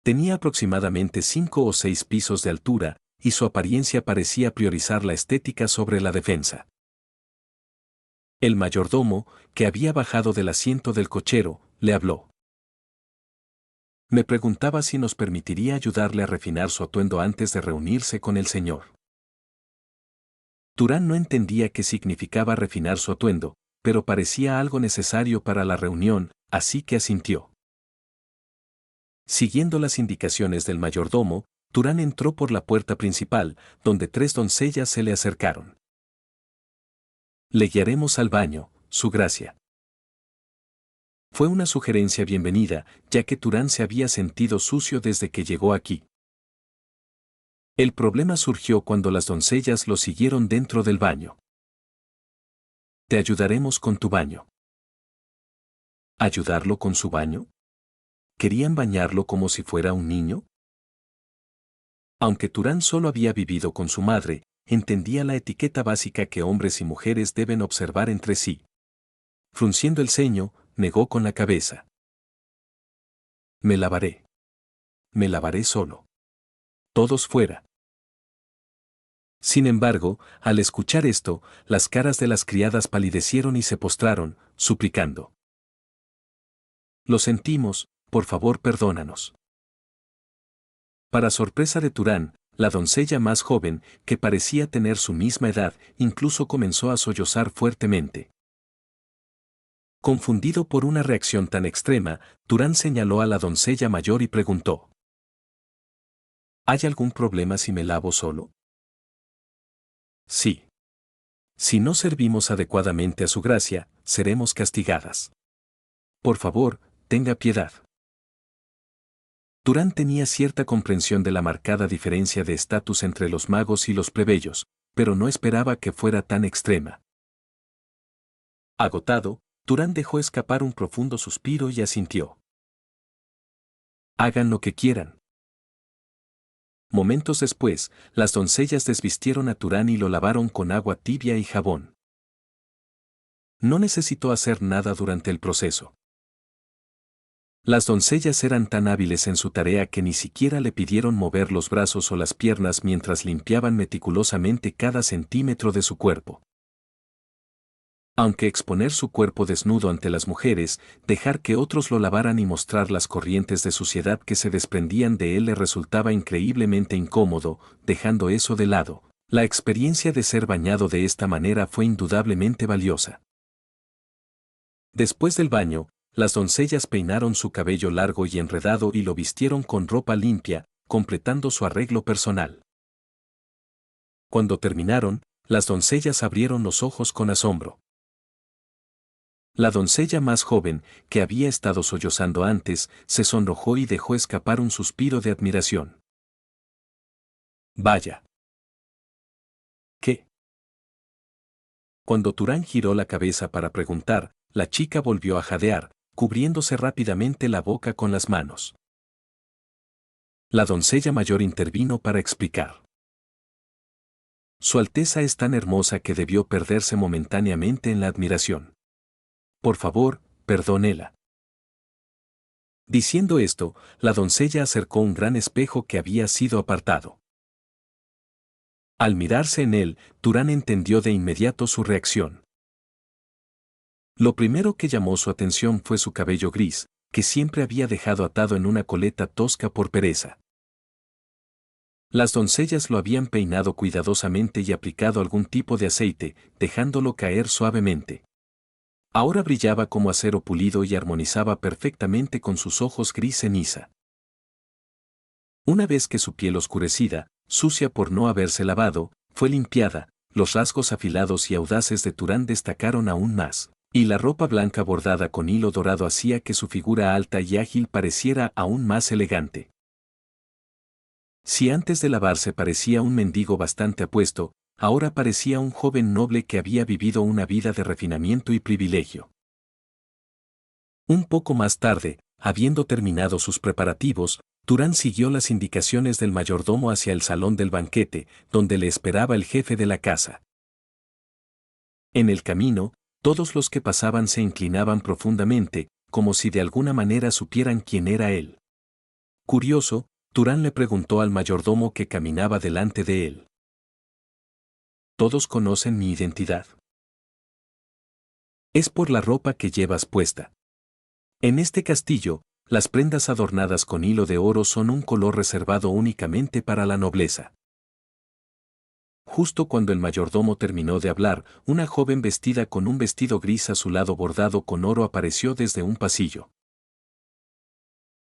Tenía aproximadamente 5 o 6 pisos de altura, y su apariencia parecía priorizar la estética sobre la defensa. El mayordomo, que había bajado del asiento del cochero, le habló. Me preguntaba si nos permitiría ayudarle a refinar su atuendo antes de reunirse con el señor. Turán no entendía qué significaba refinar su atuendo, pero parecía algo necesario para la reunión, así que asintió. Siguiendo las indicaciones del mayordomo, Turán entró por la puerta principal, donde 3 doncellas se le acercaron. Le guiaremos al baño, su gracia. Fue una sugerencia bienvenida, ya que Turán se había sentido sucio desde que llegó aquí. El problema surgió cuando las doncellas lo siguieron dentro del baño. Te ayudaremos con tu baño. ¿Ayudarlo con su baño? ¿Querían bañarlo como si fuera un niño? Aunque Turán solo había vivido con su madre, entendía la etiqueta básica que hombres y mujeres deben observar entre sí. Frunciendo el ceño, negó con la cabeza. Me lavaré. Me lavaré solo. Todos fuera. Sin embargo, al escuchar esto, las caras de las criadas palidecieron y se postraron, suplicando. Lo sentimos, por favor perdónanos. Para sorpresa de Turán, la doncella más joven, que parecía tener su misma edad, incluso comenzó a sollozar fuertemente. Confundido por una reacción tan extrema, Turán señaló a la doncella mayor y preguntó. ¿Hay algún problema si me lavo solo? Sí. Si no servimos adecuadamente a su gracia, seremos castigadas. Por favor, tenga piedad. Turán tenía cierta comprensión de la marcada diferencia de estatus entre los magos y los plebeyos, pero no esperaba que fuera tan extrema. Agotado, Turán dejó escapar un profundo suspiro y asintió. Hagan lo que quieran. Momentos después, las doncellas desvistieron a Turán y lo lavaron con agua tibia y jabón. No necesitó hacer nada durante el proceso. Las doncellas eran tan hábiles en su tarea que ni siquiera le pidieron mover los brazos o las piernas mientras limpiaban meticulosamente cada centímetro de su cuerpo. Aunque exponer su cuerpo desnudo ante las mujeres, dejar que otros lo lavaran y mostrar las corrientes de suciedad que se desprendían de él le resultaba increíblemente incómodo, dejando eso de lado, la experiencia de ser bañado de esta manera fue indudablemente valiosa. Después del baño, las doncellas peinaron su cabello largo y enredado y lo vistieron con ropa limpia, completando su arreglo personal. Cuando terminaron, las doncellas abrieron los ojos con asombro. La doncella más joven, que había estado sollozando antes, se sonrojó y dejó escapar un suspiro de admiración. Vaya. ¿Qué? Cuando Turán giró la cabeza para preguntar, la chica volvió a jadear, cubriéndose rápidamente la boca con las manos. La doncella mayor intervino para explicar. Su Alteza es tan hermosa que debió perderse momentáneamente en la admiración. Por favor, perdónela. Diciendo esto, la doncella acercó un gran espejo que había sido apartado. Al mirarse en él, Turán entendió de inmediato su reacción. Lo primero que llamó su atención fue su cabello gris, que siempre había dejado atado en una coleta tosca por pereza. Las doncellas lo habían peinado cuidadosamente y aplicado algún tipo de aceite, dejándolo caer suavemente. Ahora brillaba como acero pulido y armonizaba perfectamente con sus ojos gris ceniza. Una vez que su piel oscurecida, sucia por no haberse lavado, fue limpiada, los rasgos afilados y audaces de Turán destacaron aún más, y la ropa blanca bordada con hilo dorado hacía que su figura alta y ágil pareciera aún más elegante. Si antes de lavarse parecía un mendigo bastante apuesto, ahora parecía un joven noble que había vivido una vida de refinamiento y privilegio. Un poco más tarde, habiendo terminado sus preparativos, Turán siguió las indicaciones del mayordomo hacia el salón del banquete, donde le esperaba el jefe de la casa. En el camino, todos los que pasaban se inclinaban profundamente, como si de alguna manera supieran quién era él. Curioso, Turán le preguntó al mayordomo que caminaba delante de él. ¿Todos conocen mi identidad? Es por la ropa que llevas puesta. En este castillo, las prendas adornadas con hilo de oro son un color reservado únicamente para la nobleza. Justo cuando el mayordomo terminó de hablar, una joven vestida con un vestido gris azulado bordado con oro apareció desde un pasillo.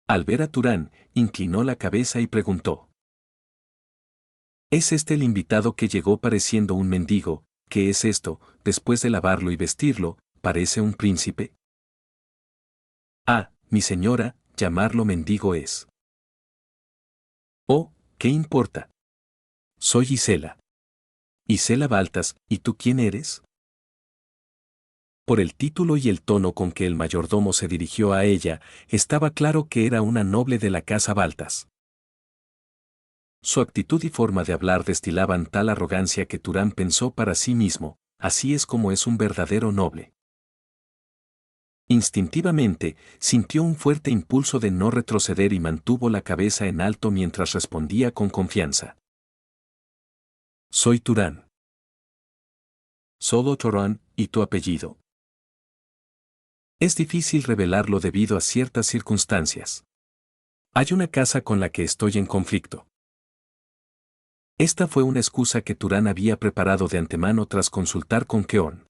Al ver a Turán, inclinó la cabeza y preguntó. ¿Es este el invitado que llegó pareciendo un mendigo? ¿Qué es esto? Después de lavarlo y vestirlo, ¿parece un príncipe? Ah, mi señora, llamarlo mendigo es. Oh, ¿qué importa? Soy Isela. Isela Baltas, ¿y tú quién eres? Por el título y el tono con que el mayordomo se dirigió a ella, estaba claro que era una noble de la casa Baltas. Su actitud y forma de hablar destilaban tal arrogancia que Turán pensó para sí mismo, así es como es un verdadero noble. Instintivamente, sintió un fuerte impulso de no retroceder y mantuvo la cabeza en alto mientras respondía con confianza. Soy Turán. Solo Turán, ¿y tu apellido? Es difícil revelarlo debido a ciertas circunstancias. Hay una casa con la que estoy en conflicto. Esta fue una excusa que Turán había preparado de antemano tras consultar con Keon.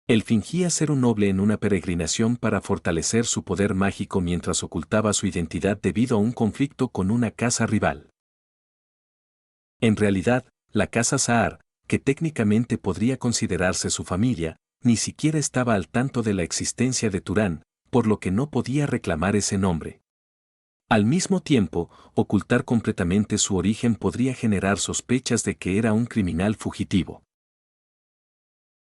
Él fingía ser un noble en una peregrinación para fortalecer su poder mágico mientras ocultaba su identidad debido a un conflicto con una casa rival. En realidad, la casa Saar, que técnicamente podría considerarse su familia, ni siquiera estaba al tanto de la existencia de Turán, por lo que no podía reclamar ese nombre. Al mismo tiempo, ocultar completamente su origen podría generar sospechas de que era un criminal fugitivo.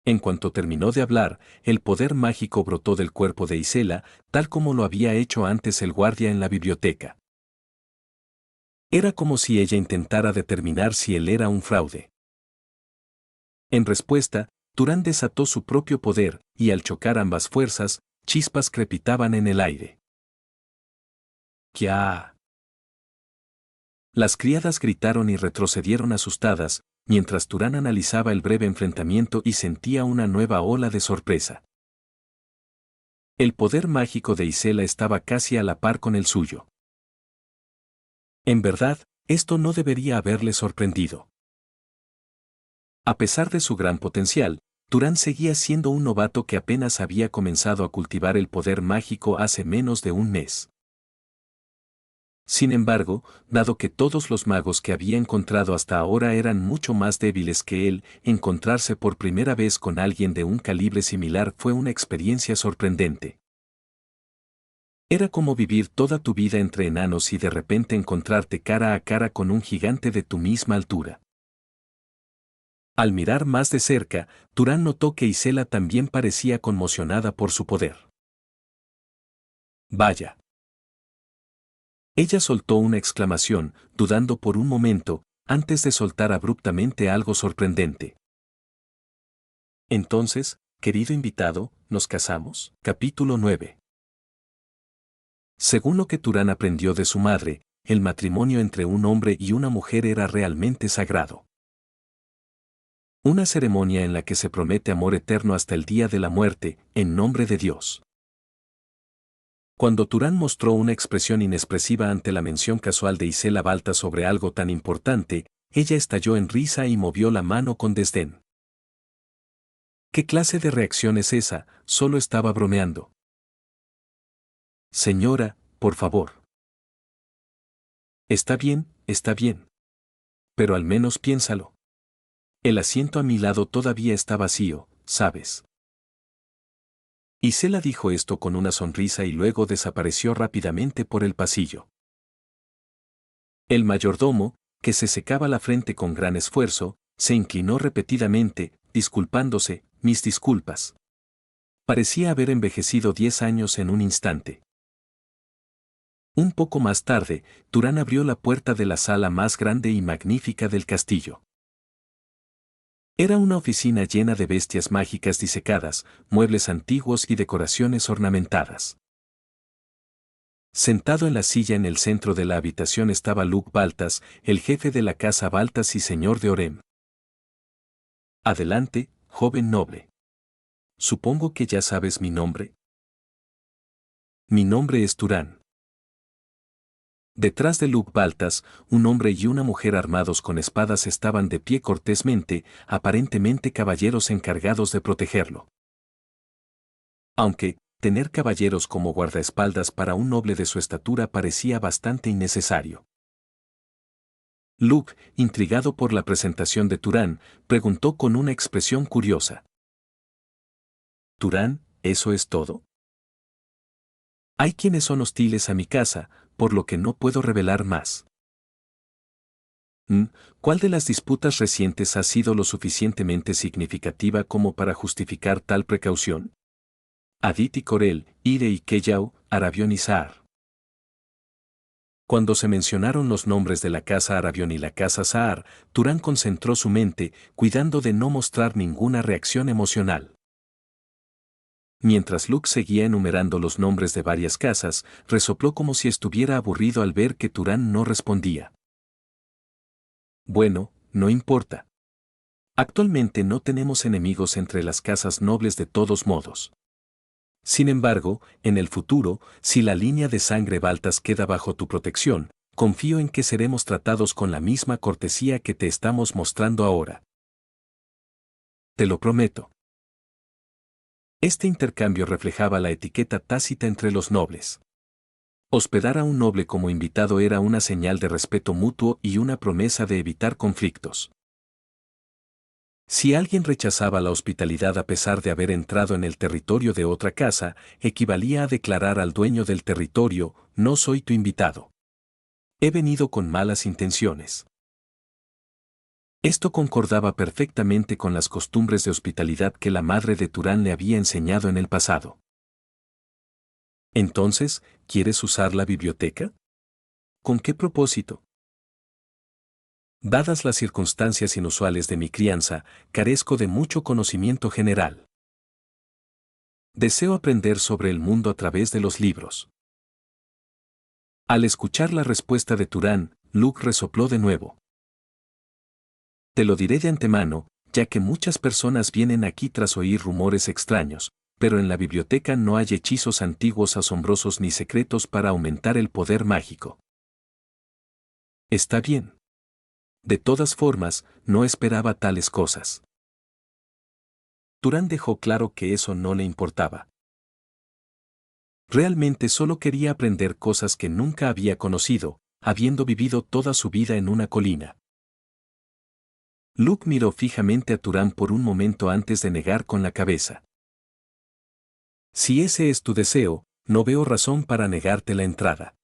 En cuanto terminó de hablar, el poder mágico brotó del cuerpo de Isela, tal como lo había hecho antes el guardia en la biblioteca. Era como si ella intentara determinar si él era un fraude. En respuesta, Turán desató su propio poder, y al chocar ambas fuerzas, chispas crepitaban en el aire. ¡Kia! Las criadas gritaron y retrocedieron asustadas, mientras Turán analizaba el breve enfrentamiento y sentía una nueva ola de sorpresa. El poder mágico de Isela estaba casi a la par con el suyo. En verdad, esto no debería haberle sorprendido. A pesar de su gran potencial, Turán seguía siendo un novato que apenas había comenzado a cultivar el poder mágico hace menos de un mes. Sin embargo, dado que todos los magos que había encontrado hasta ahora eran mucho más débiles que él, encontrarse por primera vez con alguien de un calibre similar fue una experiencia sorprendente. Era como vivir toda tu vida entre enanos y de repente encontrarte cara a cara con un gigante de tu misma altura. Al mirar más de cerca, Turán notó que Isela también parecía conmocionada por su poder. Vaya. Ella soltó una exclamación, dudando por un momento, antes de soltar abruptamente algo sorprendente. Entonces, querido invitado, ¿nos casamos? Capítulo 9. Según lo que Turán aprendió de su madre, el matrimonio entre un hombre y una mujer era realmente sagrado. Una ceremonia en la que se promete amor eterno hasta el día de la muerte, en nombre de Dios. Cuando Turán mostró una expresión inexpresiva ante la mención casual de Isela Balta sobre algo tan importante, ella estalló en risa y movió la mano con desdén. ¿Qué clase de reacción es esa? Solo estaba bromeando. Señora, por favor. Está bien, está bien. Pero al menos piénsalo. El asiento a mi lado todavía está vacío, ¿sabes? Isela dijo esto con una sonrisa y luego desapareció rápidamente por el pasillo. El mayordomo, que se secaba la frente con gran esfuerzo, se inclinó repetidamente, disculpándose, mis disculpas. Parecía haber envejecido 10 años en un instante. Un poco más tarde, Turán abrió la puerta de la sala más grande y magnífica del castillo. Era una oficina llena de bestias mágicas disecadas, muebles antiguos y decoraciones ornamentadas. Sentado en la silla en el centro de la habitación estaba Luke Baltas, el jefe de la casa Baltas y señor de Orem. Adelante, joven noble. Supongo que ya sabes mi nombre. Mi nombre es Turán. Detrás de Luke Baltas, un hombre y una mujer armados con espadas estaban de pie cortésmente, aparentemente caballeros encargados de protegerlo. Aunque, tener caballeros como guardaespaldas para un noble de su estatura parecía bastante innecesario. Luke, intrigado por la presentación de Turán, preguntó con una expresión curiosa. ¿Turán, eso es todo? Hay quienes son hostiles a mi casa, por lo que no puedo revelar más. ¿Cuál de las disputas recientes ha sido lo suficientemente significativa como para justificar tal precaución? Aditi Corel, Ire y Keyau, Arabión y Saar. Cuando se mencionaron los nombres de la casa Arabión y la casa Saar, Turán concentró su mente, cuidando de no mostrar ninguna reacción emocional. Mientras Luke seguía enumerando los nombres de varias casas, resopló como si estuviera aburrido al ver que Turán no respondía. Bueno, no importa. Actualmente no tenemos enemigos entre las casas nobles de todos modos. Sin embargo, en el futuro, si la línea de sangre Baltas queda bajo tu protección, confío en que seremos tratados con la misma cortesía que te estamos mostrando ahora. Te lo prometo. Este intercambio reflejaba la etiqueta tácita entre los nobles. Hospedar a un noble como invitado era una señal de respeto mutuo y una promesa de evitar conflictos. Si alguien rechazaba la hospitalidad a pesar de haber entrado en el territorio de otra casa, equivalía a declarar al dueño del territorio, no soy tu invitado. He venido con malas intenciones. Esto concordaba perfectamente con las costumbres de hospitalidad que la madre de Turán le había enseñado en el pasado. Entonces, ¿quieres usar la biblioteca? ¿Con qué propósito? Dadas las circunstancias inusuales de mi crianza, carezco de mucho conocimiento general. Deseo aprender sobre el mundo a través de los libros. Al escuchar la respuesta de Turán, Luke resopló de nuevo. Te lo diré de antemano, ya que muchas personas vienen aquí tras oír rumores extraños, pero en la biblioteca no hay hechizos antiguos asombrosos ni secretos para aumentar el poder mágico. Está bien. De todas formas, no esperaba tales cosas. Turán dejó claro que eso no le importaba. Realmente solo quería aprender cosas que nunca había conocido, habiendo vivido toda su vida en una colina. Luke miró fijamente a Turán por un momento antes de negar con la cabeza. Si ese es tu deseo, no veo razón para negarte la entrada.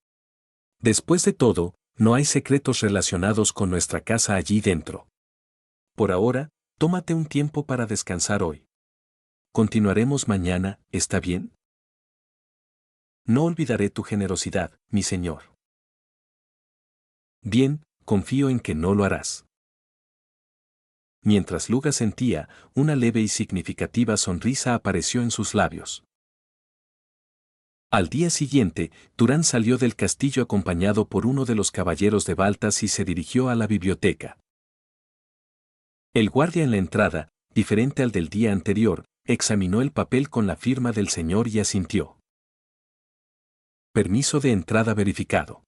Después de todo, no hay secretos relacionados con nuestra casa allí dentro. Por ahora, tómate un tiempo para descansar hoy. Continuaremos mañana, ¿está bien? No olvidaré tu generosidad, mi señor. Bien, confío en que no lo harás. Mientras Luke sentía, una leve y significativa sonrisa apareció en sus labios. Al día siguiente, Turán salió del castillo acompañado por uno de los caballeros de Baltas y se dirigió a la biblioteca. El guardia en la entrada, diferente al del día anterior, examinó el papel con la firma del señor y asintió. Permiso de entrada verificado.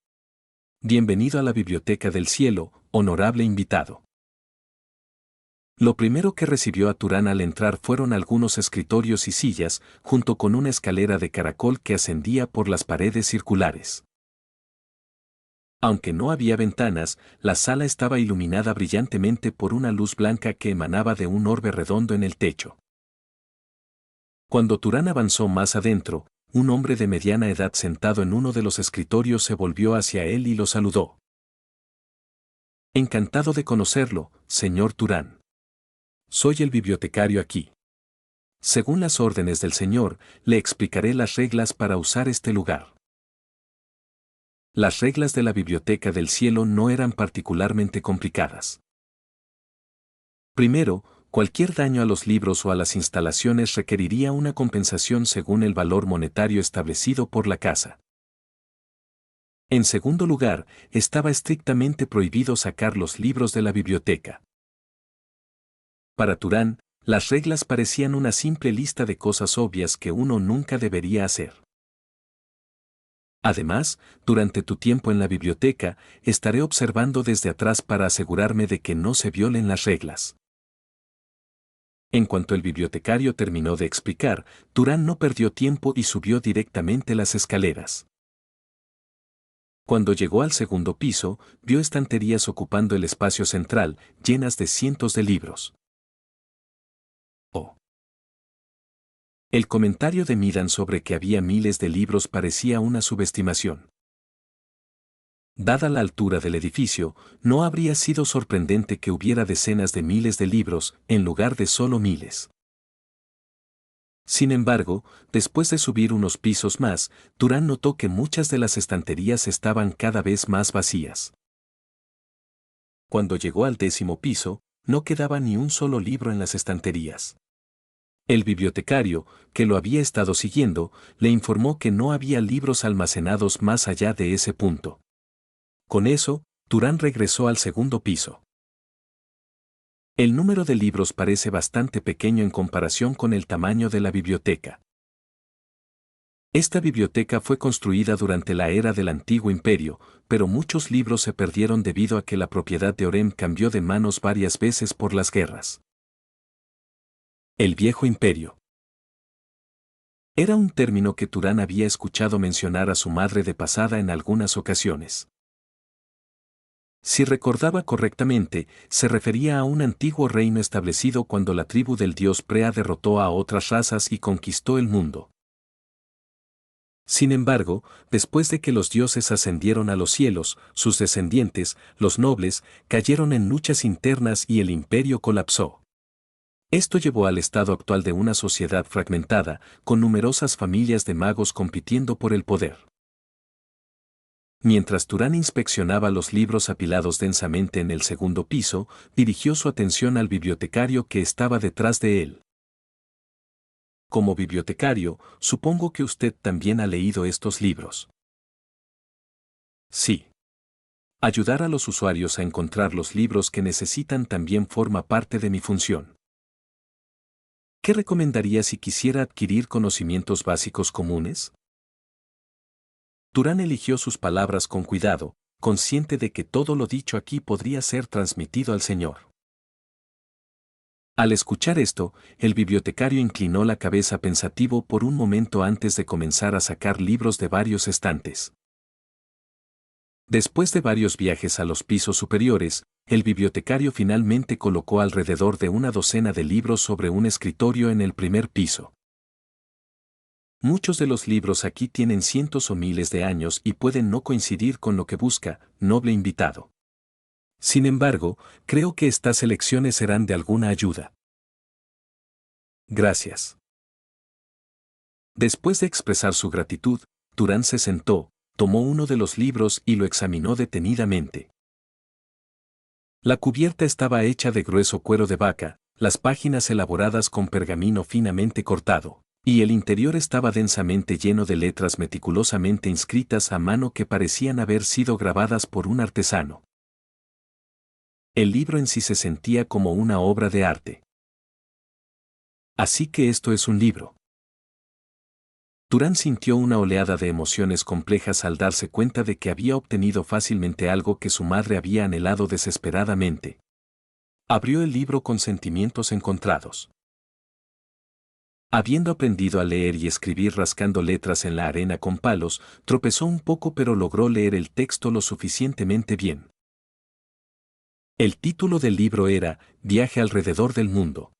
Bienvenido a la Biblioteca del Cielo, honorable invitado. Lo primero que recibió a Turán al entrar fueron algunos escritorios y sillas, junto con una escalera de caracol que ascendía por las paredes circulares. Aunque no había ventanas, la sala estaba iluminada brillantemente por una luz blanca que emanaba de un orbe redondo en el techo. Cuando Turán avanzó más adentro, un hombre de mediana edad sentado en uno de los escritorios se volvió hacia él y lo saludó. Encantado de conocerlo, señor Turán. Soy el bibliotecario aquí. Según las órdenes del señor, le explicaré las reglas para usar este lugar. Las reglas de la Biblioteca del Cielo no eran particularmente complicadas. Primero, cualquier daño a los libros o a las instalaciones requeriría una compensación según el valor monetario establecido por la casa. En segundo lugar, estaba estrictamente prohibido sacar los libros de la biblioteca. Para Turán, las reglas parecían una simple lista de cosas obvias que uno nunca debería hacer. Además, durante tu tiempo en la biblioteca, estaré observando desde atrás para asegurarme de que no se violen las reglas. En cuanto el bibliotecario terminó de explicar, Turán no perdió tiempo y subió directamente las escaleras. Cuando llegó al segundo piso, vio estanterías ocupando el espacio central, llenas de cientos de libros. Oh. El comentario de Midan sobre que había miles de libros parecía una subestimación. Dada la altura del edificio, no habría sido sorprendente que hubiera decenas de miles de libros, en lugar de solo miles. Sin embargo, después de subir unos pisos más, Turán notó que muchas de las estanterías estaban cada vez más vacías. Cuando llegó al 10º piso, no quedaba ni un solo libro en las estanterías. El bibliotecario, que lo había estado siguiendo, le informó que no había libros almacenados más allá de ese punto. Con eso, Turán regresó al segundo piso. El número de libros parece bastante pequeño en comparación con el tamaño de la biblioteca. Esta biblioteca fue construida durante la era del Antiguo Imperio, pero muchos libros se perdieron debido a que la propiedad de Orem cambió de manos varias veces por las guerras. El Viejo Imperio. Era un término que Turán había escuchado mencionar a su madre de pasada en algunas ocasiones. Si recordaba correctamente, se refería a un antiguo reino establecido cuando la tribu del dios Prea derrotó a otras razas y conquistó el mundo. Sin embargo, después de que los dioses ascendieron a los cielos, sus descendientes, los nobles, cayeron en luchas internas y el imperio colapsó. Esto llevó al estado actual de una sociedad fragmentada, con numerosas familias de magos compitiendo por el poder. Mientras Turán inspeccionaba los libros apilados densamente en el segundo piso, dirigió su atención al bibliotecario que estaba detrás de él. Como bibliotecario, supongo que usted también ha leído estos libros. Sí. Ayudar a los usuarios a encontrar los libros que necesitan también forma parte de mi función. ¿Qué recomendaría si quisiera adquirir conocimientos básicos comunes? Turán eligió sus palabras con cuidado, consciente de que todo lo dicho aquí podría ser transmitido al Señor. Al escuchar esto, el bibliotecario inclinó la cabeza pensativo por un momento antes de comenzar a sacar libros de varios estantes. Después de varios viajes a los pisos superiores, el bibliotecario finalmente colocó alrededor de una docena de libros sobre un escritorio en el primer piso. Muchos de los libros aquí tienen cientos o miles de años y pueden no coincidir con lo que busca, noble invitado. Sin embargo, creo que estas selecciones serán de alguna ayuda. Gracias. Después de expresar su gratitud, Turán se sentó, tomó uno de los libros y lo examinó detenidamente. La cubierta estaba hecha de grueso cuero de vaca, las páginas elaboradas con pergamino finamente cortado, y el interior estaba densamente lleno de letras meticulosamente inscritas a mano que parecían haber sido grabadas por un artesano. El libro en sí se sentía como una obra de arte. Así que esto es un libro. Turán sintió una oleada de emociones complejas al darse cuenta de que había obtenido fácilmente algo que su madre había anhelado desesperadamente. Abrió el libro con sentimientos encontrados. Habiendo aprendido a leer y escribir rascando letras en la arena con palos, tropezó un poco pero logró leer el texto lo suficientemente bien. El título del libro era Viaje alrededor del mundo.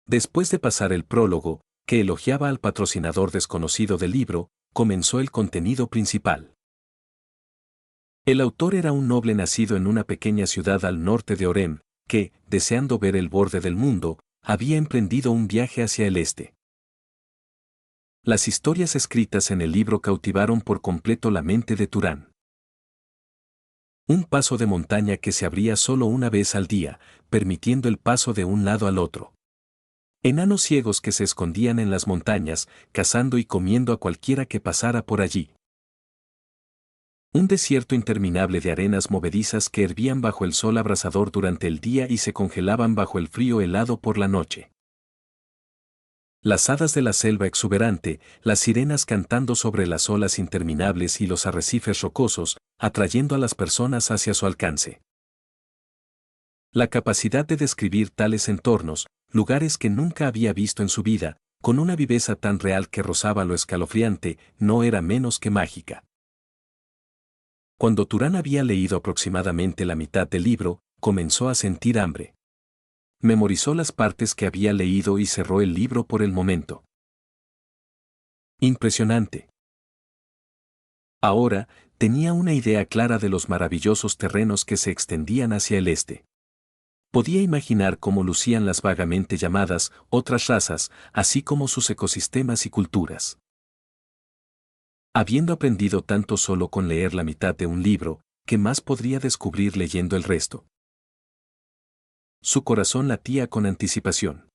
Después de pasar el prólogo, que elogiaba al patrocinador desconocido del libro, comenzó el contenido principal. El autor era un noble nacido en una pequeña ciudad al norte de Orem, que, deseando ver el borde del mundo, había emprendido un viaje hacia el este. Las historias escritas en el libro cautivaron por completo la mente de Turán. Un paso de montaña que se abría solo una vez al día, permitiendo el paso de un lado al otro. Enanos ciegos que se escondían en las montañas, cazando y comiendo a cualquiera que pasara por allí. Un desierto interminable de arenas movedizas que hervían bajo el sol abrasador durante el día y se congelaban bajo el frío helado por la noche. Las hadas de la selva exuberante, las sirenas cantando sobre las olas interminables y los arrecifes rocosos, atrayendo a las personas hacia su alcance. La capacidad de describir tales entornos, lugares que nunca había visto en su vida, con una viveza tan real que rozaba lo escalofriante, no era menos que mágica. Cuando Turán había leído aproximadamente la mitad del libro, comenzó a sentir hambre. Memorizó las partes que había leído y cerró el libro por el momento. Impresionante. Ahora, tenía una idea clara de los maravillosos terrenos que se extendían hacia el este. Podía imaginar cómo lucían las vagamente llamadas otras razas, así como sus ecosistemas y culturas. Habiendo aprendido tanto solo con leer la mitad de un libro, ¿qué más podría descubrir leyendo el resto? Su corazón latía con anticipación.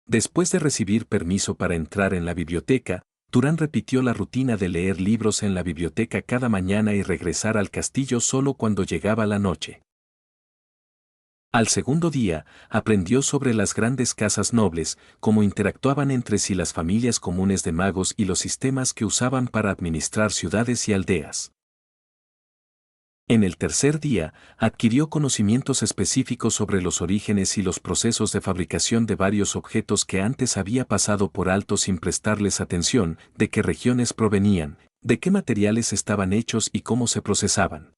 Después de recibir permiso para entrar en la biblioteca, Turán repitió la rutina de leer libros en la biblioteca cada mañana y regresar al castillo solo cuando llegaba la noche. Al segundo día, aprendió sobre las grandes casas nobles, cómo interactuaban entre sí las familias comunes de magos y los sistemas que usaban para administrar ciudades y aldeas. En el tercer día, adquirió conocimientos específicos sobre los orígenes y los procesos de fabricación de varios objetos que antes había pasado por alto sin prestarles atención, de qué regiones provenían, de qué materiales estaban hechos y cómo se procesaban.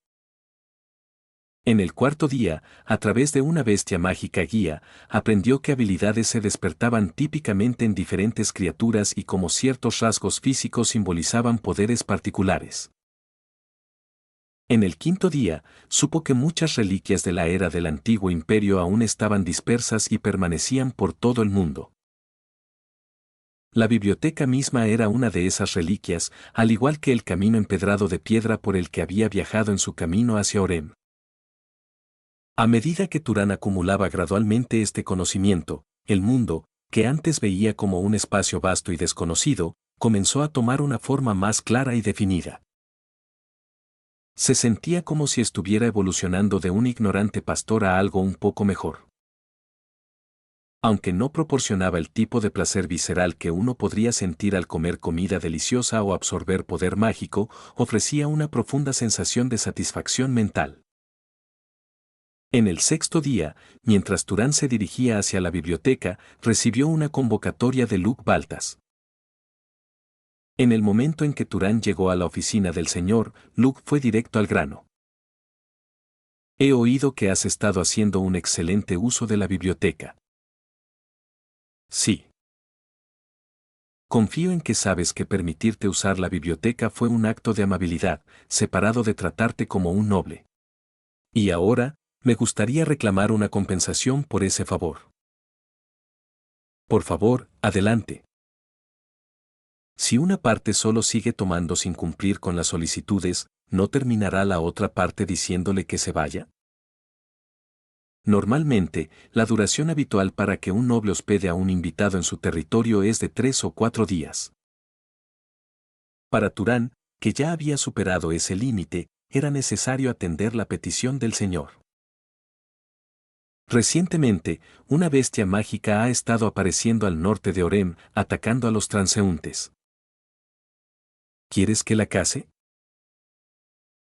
En el cuarto día, a través de una bestia mágica guía, aprendió que habilidades se despertaban típicamente en diferentes criaturas y cómo ciertos rasgos físicos simbolizaban poderes particulares. En el quinto día, supo que muchas reliquias de la era del antiguo imperio aún estaban dispersas y permanecían por todo el mundo. La biblioteca misma era una de esas reliquias, al igual que el camino empedrado de piedra por el que había viajado en su camino hacia Orem. A medida que Turán acumulaba gradualmente este conocimiento, el mundo, que antes veía como un espacio vasto y desconocido, comenzó a tomar una forma más clara y definida. Se sentía como si estuviera evolucionando de un ignorante pastor a algo un poco mejor. Aunque no proporcionaba el tipo de placer visceral que uno podría sentir al comer comida deliciosa o absorber poder mágico, ofrecía una profunda sensación de satisfacción mental. En el sexto día, mientras Turán se dirigía hacia la biblioteca, recibió una convocatoria de Luke Baltas. En el momento en que Turán llegó a la oficina del señor, Luke fue directo al grano. He oído que has estado haciendo un excelente uso de la biblioteca. Sí. Confío en que sabes que permitirte usar la biblioteca fue un acto de amabilidad, separado de tratarte como un noble. Y ahora, me gustaría reclamar una compensación por ese favor. Por favor, adelante. Si una parte solo sigue tomando sin cumplir con las solicitudes, ¿no terminará la otra parte diciéndole que se vaya? Normalmente, la duración habitual para que un noble hospede a un invitado en su territorio es de 3 o 4 días. Para Turán, que ya había superado ese límite, era necesario atender la petición del señor. Recientemente, una bestia mágica ha estado apareciendo al norte de Orem, atacando a los transeúntes. ¿Quieres que la case?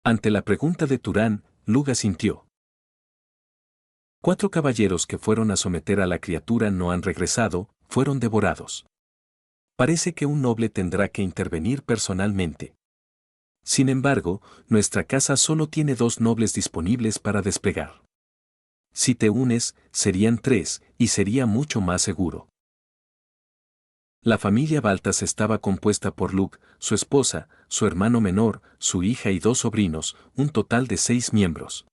Ante la pregunta de Turán, Luke asintió. 4 caballeros que fueron a someter a la criatura no han regresado, fueron devorados. Parece que un noble tendrá que intervenir personalmente. Sin embargo, nuestra casa solo tiene 2 nobles disponibles para desplegar. Si te unes, serían 3, y sería mucho más seguro. La familia Baltas estaba compuesta por Luke, su esposa, su hermano menor, su hija y 2 sobrinos, un total de 6 miembros.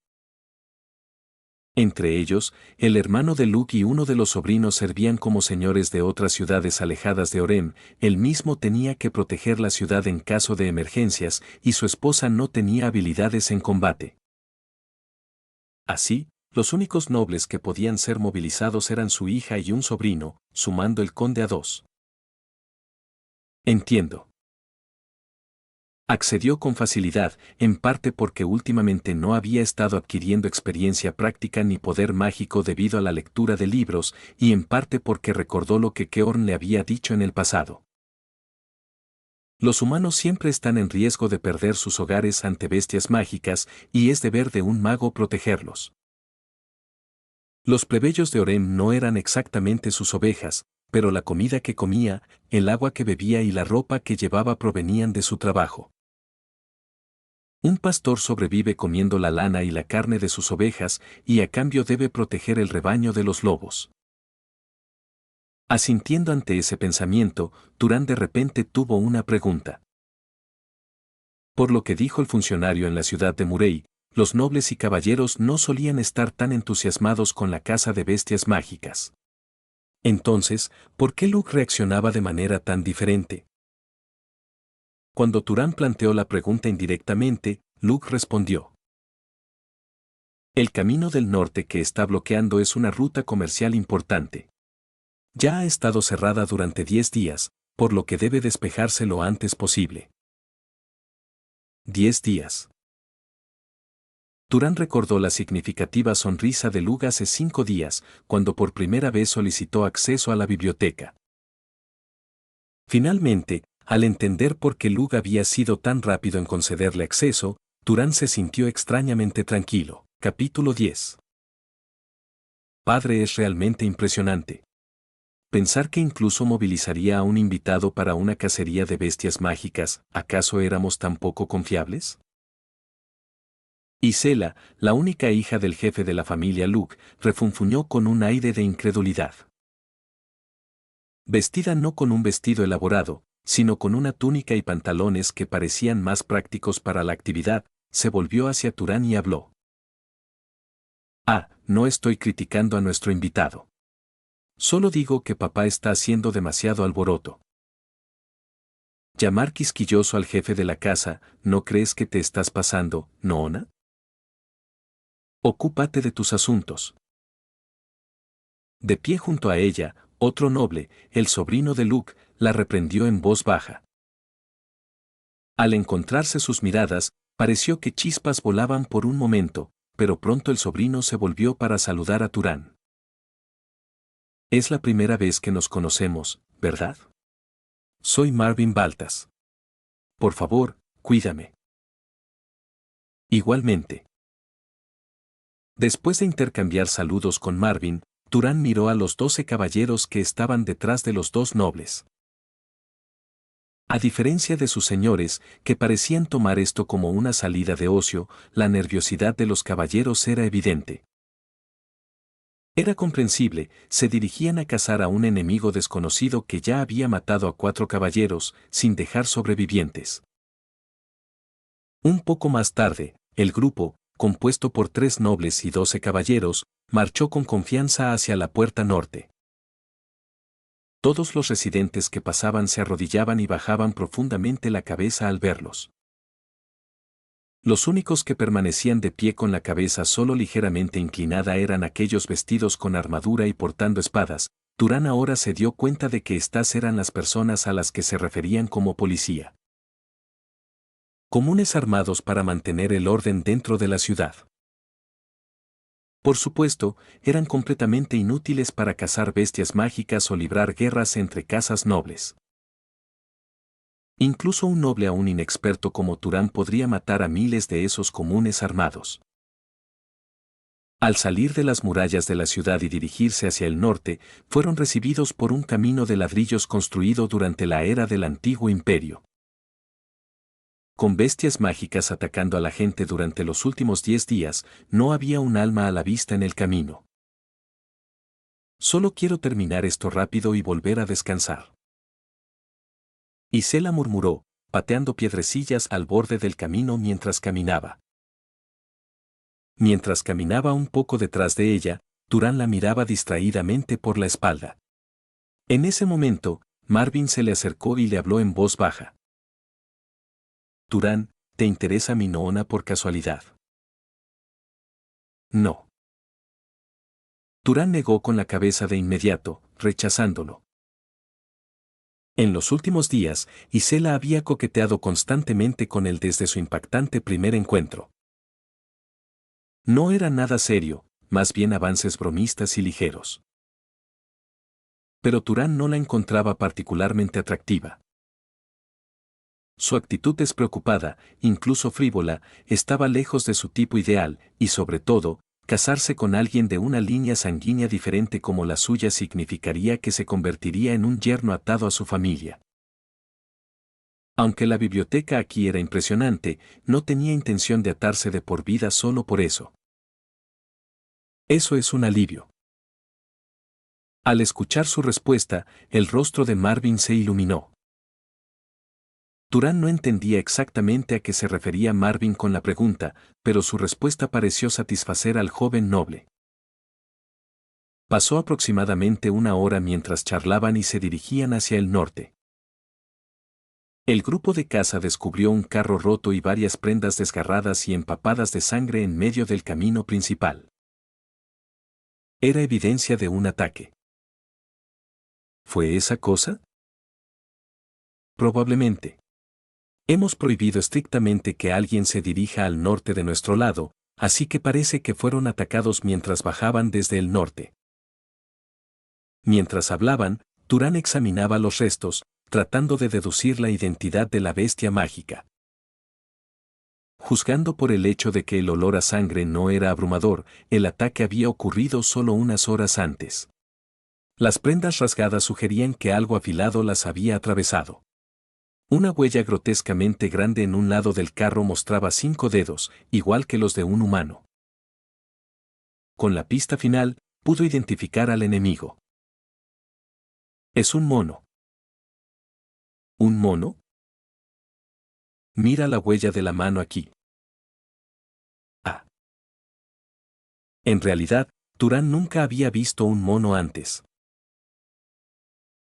Entre ellos, el hermano de Luke y uno de los sobrinos servían como señores de otras ciudades alejadas de Orem, él mismo tenía que proteger la ciudad en caso de emergencias, y su esposa no tenía habilidades en combate. Así, los únicos nobles que podían ser movilizados eran su hija y un sobrino, sumando el conde a 2. Entiendo. Accedió con facilidad, en parte porque últimamente no había estado adquiriendo experiencia práctica ni poder mágico debido a la lectura de libros, y en parte porque recordó lo que Keorn le había dicho en el pasado. Los humanos siempre están en riesgo de perder sus hogares ante bestias mágicas, y es deber de un mago protegerlos. Los plebeyos de Orem no eran exactamente sus ovejas, pero la comida que comía, el agua que bebía y la ropa que llevaba provenían de su trabajo. Un pastor sobrevive comiendo la lana y la carne de sus ovejas, y a cambio debe proteger el rebaño de los lobos. Asintiendo ante ese pensamiento, Turán de repente tuvo una pregunta. Por lo que dijo el funcionario en la ciudad de Murey, los nobles y caballeros no solían estar tan entusiasmados con la caza de bestias mágicas. Entonces, ¿por qué Luke reaccionaba de manera tan diferente? Cuando Turán planteó la pregunta indirectamente, Luke respondió. El camino del norte que está bloqueando es una ruta comercial importante. Ya ha estado cerrada durante 10 días, por lo que debe despejarse lo antes posible. 10 días. Turán recordó la significativa sonrisa de Luke hace 5 días, cuando por primera vez solicitó acceso a la biblioteca. Finalmente, al entender por qué Luke había sido tan rápido en concederle acceso, Turán se sintió extrañamente tranquilo. Capítulo 10. Padre, es realmente impresionante. Pensar que incluso movilizaría a un invitado para una cacería de bestias mágicas, ¿acaso éramos tan poco confiables? Isela, la única hija del jefe de la familia Luke, refunfuñó con un aire de incredulidad. Vestida no con un vestido elaborado, sino con una túnica y pantalones que parecían más prácticos para la actividad, se volvió hacia Turán y habló. No estoy criticando a nuestro invitado. Solo digo que papá está haciendo demasiado alboroto. Llamar quisquilloso al jefe de la casa, ¿no crees que te estás pasando, Noona? Ocúpate de tus asuntos. De pie junto a ella, otro noble, el sobrino de Luke, la reprendió en voz baja. Al encontrarse sus miradas, pareció que chispas volaban por un momento, pero pronto el sobrino se volvió para saludar a Turán. Es la primera vez que nos conocemos, ¿verdad? Soy Marvin Baltas. Por favor, cuídame. Igualmente. Después de intercambiar saludos con Marvin, Turán miró a los 12 caballeros que estaban detrás de los dos nobles. A diferencia de sus señores, que parecían tomar esto como una salida de ocio, la nerviosidad de los caballeros era evidente. Era comprensible, se dirigían a cazar a un enemigo desconocido que ya había matado a 4 caballeros, sin dejar sobrevivientes. Un poco más tarde, el grupo, compuesto por 3 nobles y 12 caballeros, marchó con confianza hacia la puerta norte. Todos los residentes que pasaban se arrodillaban y bajaban profundamente la cabeza al verlos. Los únicos que permanecían de pie con la cabeza solo ligeramente inclinada eran aquellos vestidos con armadura y portando espadas. Turán ahora se dio cuenta de que estas eran las personas a las que se referían como policía. Comunes armados para mantener el orden dentro de la ciudad. Por supuesto, eran completamente inútiles para cazar bestias mágicas o librar guerras entre casas nobles. Incluso un noble aún inexperto como Turán podría matar a miles de esos comunes armados. Al salir de las murallas de la ciudad y dirigirse hacia el norte, fueron recibidos por un camino de ladrillos construido durante la era del Antiguo Imperio. Con bestias mágicas atacando a la gente durante los últimos 10 días, no había un alma a la vista en el camino. Solo quiero terminar esto rápido y volver a descansar. Isela murmuró, pateando piedrecillas al borde del camino mientras caminaba. Mientras caminaba un poco detrás de ella, Turán la miraba distraídamente por la espalda. En ese momento, Marvin se le acercó y le habló en voz baja. Turán, ¿te interesa mi nona por casualidad? No. Turán negó con la cabeza de inmediato, rechazándolo. En los últimos días, Isela había coqueteado constantemente con él desde su impactante primer encuentro. No era nada serio, más bien avances bromistas y ligeros. Pero Turán no la encontraba particularmente atractiva. Su actitud despreocupada, incluso frívola, estaba lejos de su tipo ideal, y sobre todo, casarse con alguien de una línea sanguínea diferente como la suya significaría que se convertiría en un yerno atado a su familia. Aunque la biblioteca aquí era impresionante, no tenía intención de atarse de por vida solo por eso. Eso es un alivio. Al escuchar su respuesta, el rostro de Marvin se iluminó. Turán no entendía exactamente a qué se refería Marvin con la pregunta, pero su respuesta pareció satisfacer al joven noble. Pasó aproximadamente una hora mientras charlaban y se dirigían hacia el norte. El grupo de caza descubrió un carro roto y varias prendas desgarradas y empapadas de sangre en medio del camino principal. Era evidencia de un ataque. ¿Fue esa cosa? Probablemente. Hemos prohibido estrictamente que alguien se dirija al norte de nuestro lado, así que parece que fueron atacados mientras bajaban desde el norte. Mientras hablaban, Turán examinaba los restos, tratando de deducir la identidad de la bestia mágica. Juzgando por el hecho de que el olor a sangre no era abrumador, el ataque había ocurrido solo unas horas antes. Las prendas rasgadas sugerían que algo afilado las había atravesado. Una huella grotescamente grande en un lado del carro mostraba 5 dedos, igual que los de un humano. Con la pista final, pudo identificar al enemigo. Es un mono. ¿Un mono? Mira la huella de la mano aquí. Ah. En realidad, Turán nunca había visto un mono antes.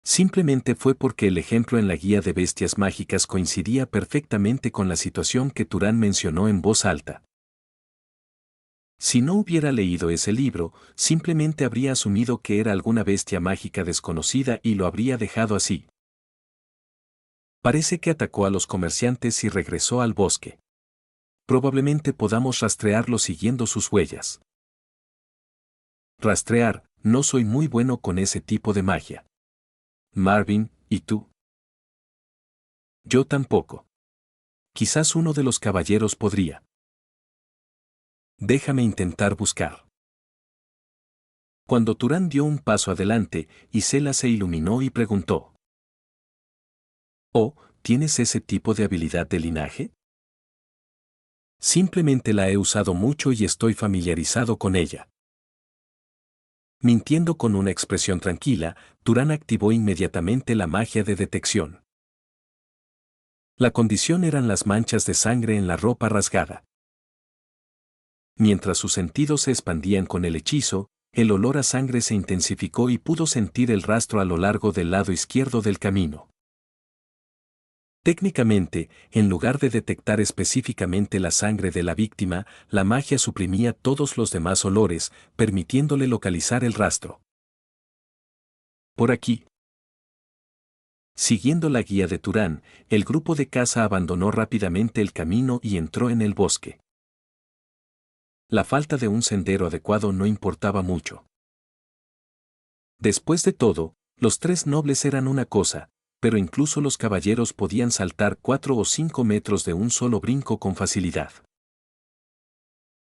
Simplemente fue porque el ejemplo en la guía de bestias mágicas coincidía perfectamente con la situación que Turán mencionó en voz alta. Si no hubiera leído ese libro, simplemente habría asumido que era alguna bestia mágica desconocida y lo habría dejado así. Parece que atacó a los comerciantes y regresó al bosque. Probablemente podamos rastrearlo siguiendo sus huellas. Rastrear, no soy muy bueno con ese tipo de magia. Marvin, ¿y tú? Yo tampoco. Quizás uno de los caballeros podría. Déjame intentar buscar. Cuando Turán dio un paso adelante, Isela se iluminó y preguntó: «Oh, ¿tienes ese tipo de habilidad de linaje?» «Simplemente la he usado mucho y estoy familiarizado con ella». Mintiendo con una expresión tranquila, Turán activó inmediatamente la magia de detección. La condición eran las manchas de sangre en la ropa rasgada. Mientras sus sentidos se expandían con el hechizo, el olor a sangre se intensificó y pudo sentir el rastro a lo largo del lado izquierdo del camino. Técnicamente, en lugar de detectar específicamente la sangre de la víctima, la magia suprimía todos los demás olores, permitiéndole localizar el rastro. Por aquí. Siguiendo la guía de Turán, el grupo de caza abandonó rápidamente el camino y entró en el bosque. La falta de un sendero adecuado no importaba mucho. Después de todo, los tres nobles eran una cosa, pero incluso los caballeros podían saltar 4 o 5 metros de un solo brinco con facilidad.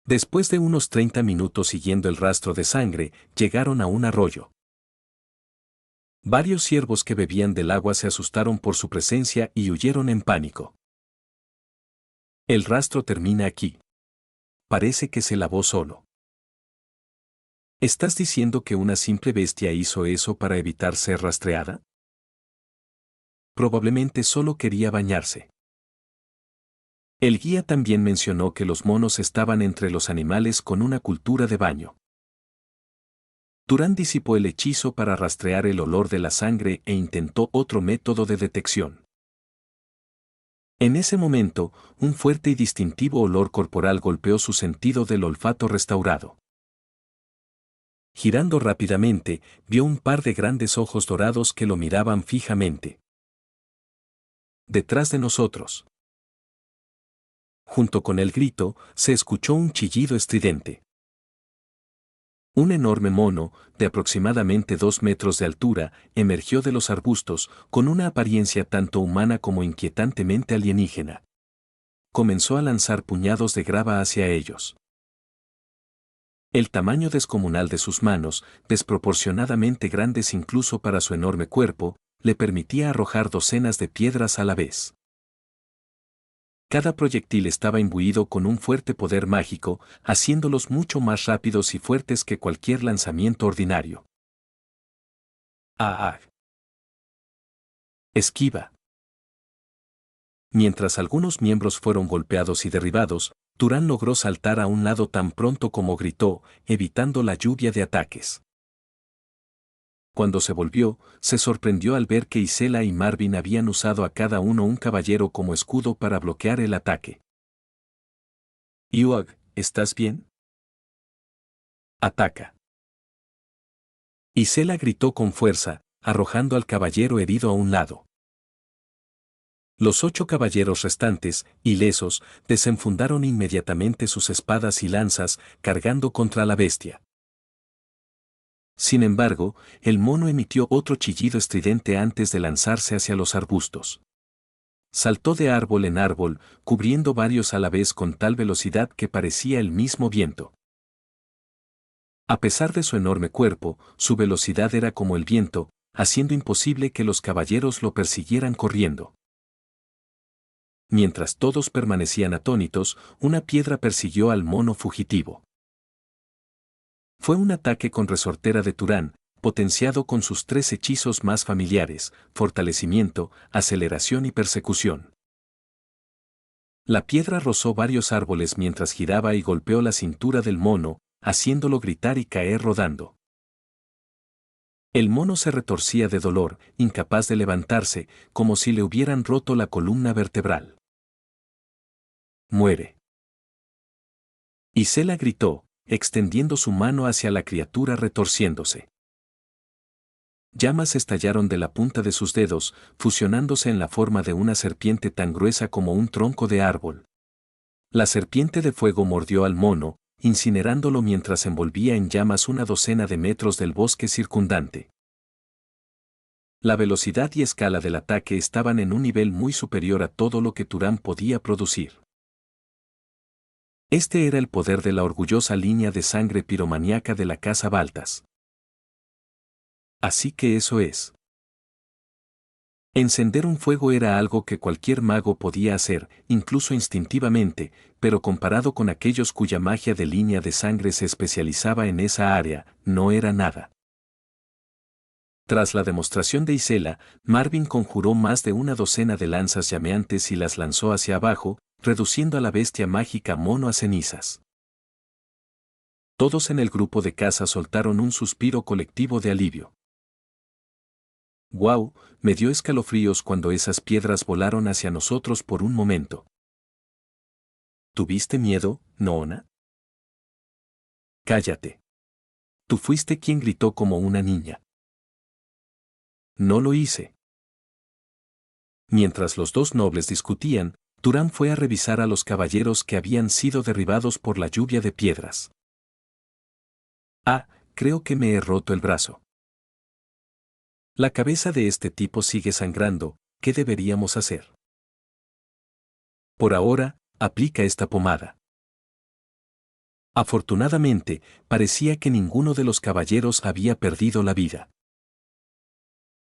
Después de unos 30 minutos siguiendo el rastro de sangre, llegaron a un arroyo. Varios ciervos que bebían del agua se asustaron por su presencia y huyeron en pánico. El rastro termina aquí. Parece que se lavó solo. ¿Estás diciendo que una simple bestia hizo eso para evitar ser rastreada? Probablemente solo quería bañarse. El guía también mencionó que los monos estaban entre los animales con una cultura de baño. Turán disipó el hechizo para rastrear el olor de la sangre e intentó otro método de detección. En ese momento, un fuerte y distintivo olor corporal golpeó su sentido del olfato restaurado. Girando rápidamente, vio un par de grandes ojos dorados que lo miraban fijamente. Detrás de nosotros. Junto con el grito, se escuchó un chillido estridente. Un enorme mono, de aproximadamente 2 metros de altura, emergió de los arbustos, con una apariencia tanto humana como inquietantemente alienígena. Comenzó a lanzar puñados de grava hacia ellos. El tamaño descomunal de sus manos, desproporcionadamente grandes incluso para su enorme cuerpo, le permitía arrojar docenas de piedras a la vez. Cada proyectil estaba imbuido con un fuerte poder mágico, haciéndolos mucho más rápidos y fuertes que cualquier lanzamiento ordinario. ¡Ah! Esquiva. Mientras algunos miembros fueron golpeados y derribados, Turán logró saltar a un lado tan pronto como gritó, evitando la lluvia de ataques. Cuando se volvió, se sorprendió al ver que Isela y Marvin habían usado a cada uno un caballero como escudo para bloquear el ataque. «Yuag, ¿estás bien?» «Ataca». Isela gritó con fuerza, arrojando al caballero herido a un lado. Los 8 caballeros restantes, ilesos, desenfundaron inmediatamente sus espadas y lanzas, cargando contra la bestia. Sin embargo, el mono emitió otro chillido estridente antes de lanzarse hacia los arbustos. Saltó de árbol en árbol, cubriendo varios a la vez con tal velocidad que parecía el mismo viento. A pesar de su enorme cuerpo, su velocidad era como el viento, haciendo imposible que los caballeros lo persiguieran corriendo. Mientras todos permanecían atónitos, una piedra persiguió al mono fugitivo. Fue un ataque con resortera de Turán, potenciado con sus 3 hechizos más familiares: fortalecimiento, aceleración y persecución. La piedra rozó varios árboles mientras giraba y golpeó la cintura del mono, haciéndolo gritar y caer rodando. El mono se retorcía de dolor, incapaz de levantarse, como si le hubieran roto la columna vertebral. «Muere». Isela gritó, extendiendo su mano hacia la criatura retorciéndose. Llamas estallaron de la punta de sus dedos, fusionándose en la forma de una serpiente tan gruesa como un tronco de árbol. La serpiente de fuego mordió al mono, incinerándolo mientras envolvía en llamas una docena de metros del bosque circundante. La velocidad y escala del ataque estaban en un nivel muy superior a todo lo que Turán podía producir. Este era el poder de la orgullosa línea de sangre piromaníaca de la casa Baltas. Así que eso es. Encender un fuego era algo que cualquier mago podía hacer, incluso instintivamente, pero comparado con aquellos cuya magia de línea de sangre se especializaba en esa área, no era nada. Tras la demostración de Isela, Marvin conjuró más de una docena de lanzas llameantes y las lanzó hacia abajo, reduciendo a la bestia mágica mono a cenizas. Todos en el grupo de caza soltaron un suspiro colectivo de alivio. ¡Guau! Me dio escalofríos cuando esas piedras volaron hacia nosotros por un momento. ¿Tuviste miedo, Noona? Cállate. Tú fuiste quien gritó como una niña. No lo hice. Mientras los dos nobles discutían, Turán fue a revisar a los caballeros que habían sido derribados por la lluvia de piedras. Ah, creo que me he roto el brazo. La cabeza de este tipo sigue sangrando, ¿qué deberíamos hacer? Por ahora, aplica esta pomada. Afortunadamente, parecía que ninguno de los caballeros había perdido la vida.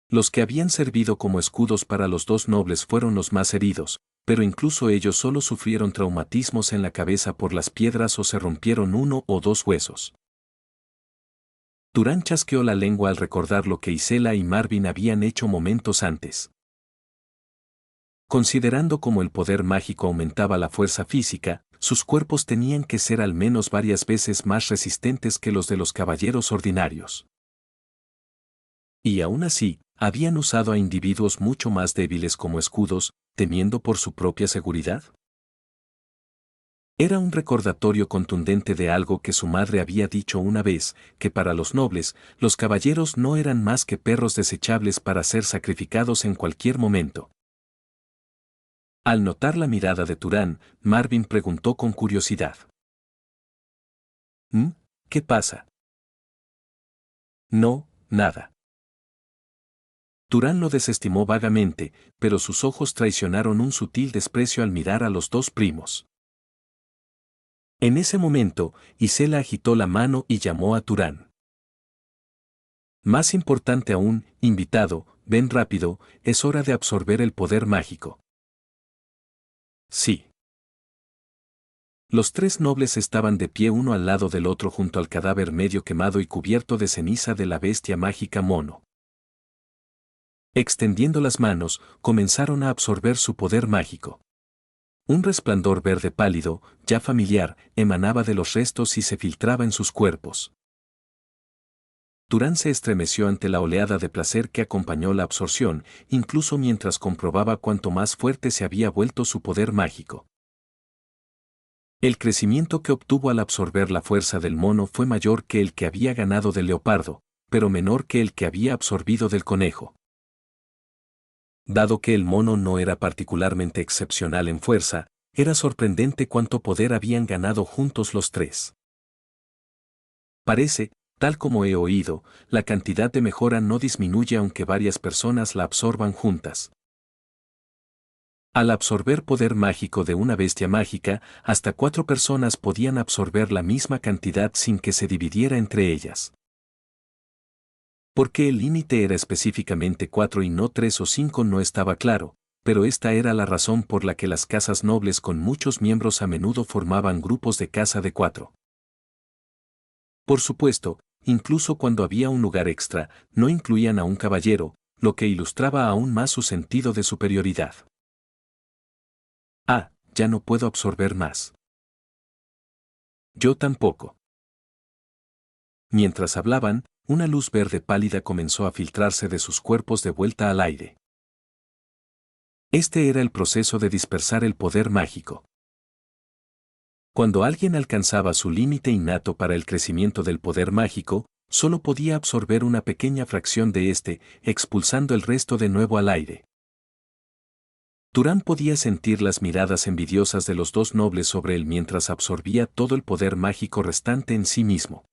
Los que habían servido como escudos para los dos nobles fueron los más heridos, pero incluso ellos solo sufrieron traumatismos en la cabeza por las piedras o se rompieron uno o dos huesos. Turán chasqueó la lengua al recordar lo que Isela y Marvin habían hecho momentos antes. Considerando cómo el poder mágico aumentaba la fuerza física, sus cuerpos tenían que ser al menos varias veces más resistentes que los de los caballeros ordinarios. Y aún así, habían usado a individuos mucho más débiles como escudos, temiendo por su propia seguridad. Era un recordatorio contundente de algo que su madre había dicho una vez, que para los nobles, los caballeros no eran más que perros desechables para ser sacrificados en cualquier momento. Al notar la mirada de Turán, Marvin preguntó con curiosidad. ¿Qué pasa? No, nada. Turán lo desestimó vagamente, pero sus ojos traicionaron un sutil desprecio al mirar a los dos primos. En ese momento, Isela agitó la mano y llamó a Turán. Más importante aún, invitado, ven rápido, es hora de absorber el poder mágico. Sí. Los tres nobles estaban de pie uno al lado del otro junto al cadáver medio quemado y cubierto de ceniza de la bestia mágica mono. Extendiendo las manos, comenzaron a absorber su poder mágico. Un resplandor verde pálido, ya familiar, emanaba de los restos y se filtraba en sus cuerpos. Turán se estremeció ante la oleada de placer que acompañó la absorción, incluso mientras comprobaba cuánto más fuerte se había vuelto su poder mágico. El crecimiento que obtuvo al absorber la fuerza del mono fue mayor que el que había ganado del leopardo, pero menor que el que había absorbido del conejo. Dado que el mono no era particularmente excepcional en fuerza, era sorprendente cuánto poder habían ganado juntos los tres. Parece, tal como he oído, la cantidad de mejora no disminuye aunque varias personas la absorban juntas. Al absorber poder mágico de una bestia mágica, hasta 4 personas podían absorber la misma cantidad sin que se dividiera entre ellas. Por qué el límite era específicamente 4 y no 3 o 5 no estaba claro, pero esta era la razón por la que las casas nobles con muchos miembros a menudo formaban grupos de caza de 4. Por supuesto, incluso cuando había un lugar extra, no incluían a un caballero, lo que ilustraba aún más su sentido de superioridad. Ah, ya no puedo absorber más. Yo tampoco. Mientras hablaban, una luz verde pálida comenzó a filtrarse de sus cuerpos de vuelta al aire. Este era el proceso de dispersar el poder mágico. Cuando alguien alcanzaba su límite innato para el crecimiento del poder mágico, solo podía absorber una pequeña fracción de este, expulsando el resto de nuevo al aire. Turán podía sentir las miradas envidiosas de los dos nobles sobre él mientras absorbía todo el poder mágico restante en sí mismo.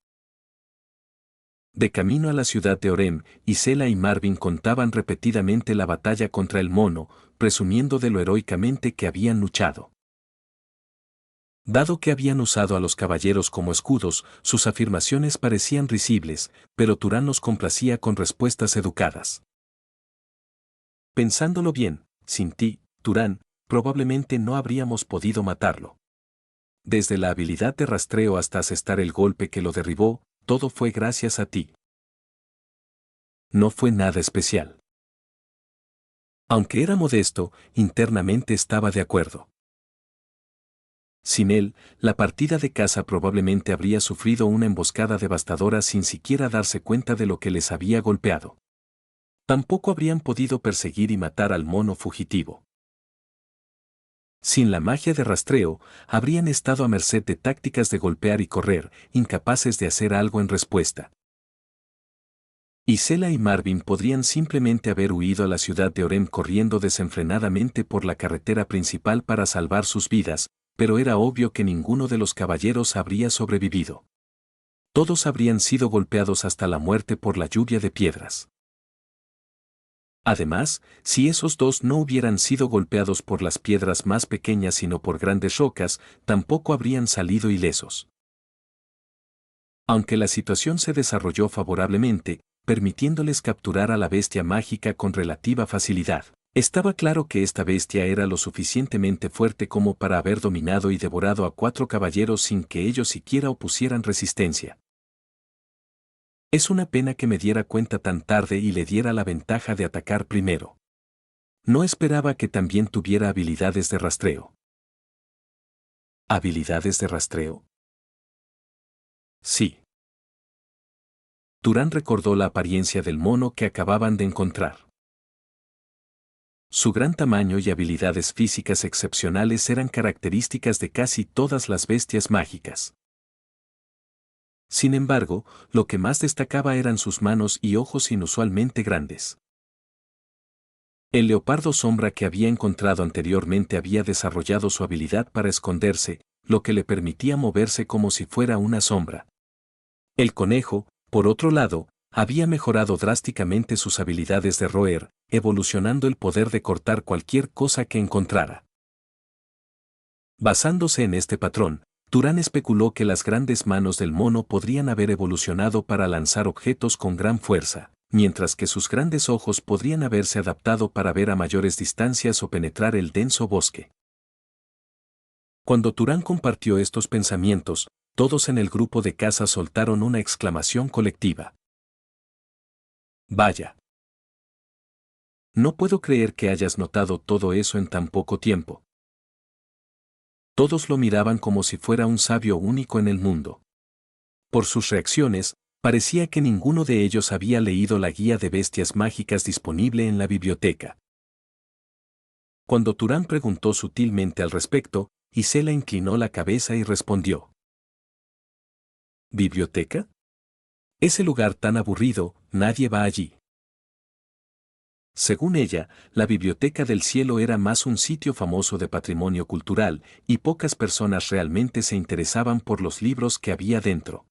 De camino a la ciudad de Orem, Isela y Marvin contaban repetidamente la batalla contra el mono, presumiendo de lo heroicamente que habían luchado. Dado que habían usado a los caballeros como escudos, sus afirmaciones parecían risibles, pero Turán los complacía con respuestas educadas. Pensándolo bien, sin ti, Turán, probablemente no habríamos podido matarlo. Desde la habilidad de rastreo hasta asestar el golpe que lo derribó, todo fue gracias a ti. No fue nada especial. Aunque era modesto, internamente estaba de acuerdo. Sin él, la partida de caza probablemente habría sufrido una emboscada devastadora sin siquiera darse cuenta de lo que les había golpeado. Tampoco habrían podido perseguir y matar al mono fugitivo. Sin la magia de rastreo, habrían estado a merced de tácticas de golpear y correr, incapaces de hacer algo en respuesta. Isela y Marvin podrían simplemente haber huido a la ciudad de Orem corriendo desenfrenadamente por la carretera principal para salvar sus vidas, pero era obvio que ninguno de los caballeros habría sobrevivido. Todos habrían sido golpeados hasta la muerte por la lluvia de piedras. Además, si esos dos no hubieran sido golpeados por las piedras más pequeñas sino por grandes rocas, tampoco habrían salido ilesos. Aunque la situación se desarrolló favorablemente, permitiéndoles capturar a la bestia mágica con relativa facilidad, estaba claro que esta bestia era lo suficientemente fuerte como para haber dominado y devorado a 4 caballeros sin que ellos siquiera opusieran resistencia. Es una pena que me diera cuenta tan tarde y le diera la ventaja de atacar primero. No esperaba que también tuviera habilidades de rastreo. ¿Habilidades de rastreo? Sí. Turán recordó la apariencia del mono que acababan de encontrar. Su gran tamaño y habilidades físicas excepcionales eran características de casi todas las bestias mágicas. Sin embargo, lo que más destacaba eran sus manos y ojos inusualmente grandes. El leopardo sombra que había encontrado anteriormente había desarrollado su habilidad para esconderse, lo que le permitía moverse como si fuera una sombra. El conejo, por otro lado, había mejorado drásticamente sus habilidades de roer, evolucionando el poder de cortar cualquier cosa que encontrara. Basándose en este patrón, Turán especuló que las grandes manos del mono podrían haber evolucionado para lanzar objetos con gran fuerza, mientras que sus grandes ojos podrían haberse adaptado para ver a mayores distancias o penetrar el denso bosque. Cuando Turán compartió estos pensamientos, todos en el grupo de caza soltaron una exclamación colectiva. Vaya. No puedo creer que hayas notado todo eso en tan poco tiempo. Todos lo miraban como si fuera un sabio único en el mundo. Por sus reacciones, parecía que ninguno de ellos había leído la guía de bestias mágicas disponible en la biblioteca. Cuando Turán preguntó sutilmente al respecto, Isela inclinó la cabeza y respondió. ¿Biblioteca? Ese lugar tan aburrido, nadie va allí. Según ella, la Biblioteca del Cielo era más un sitio famoso de patrimonio cultural, y pocas personas realmente se interesaban por los libros que había dentro.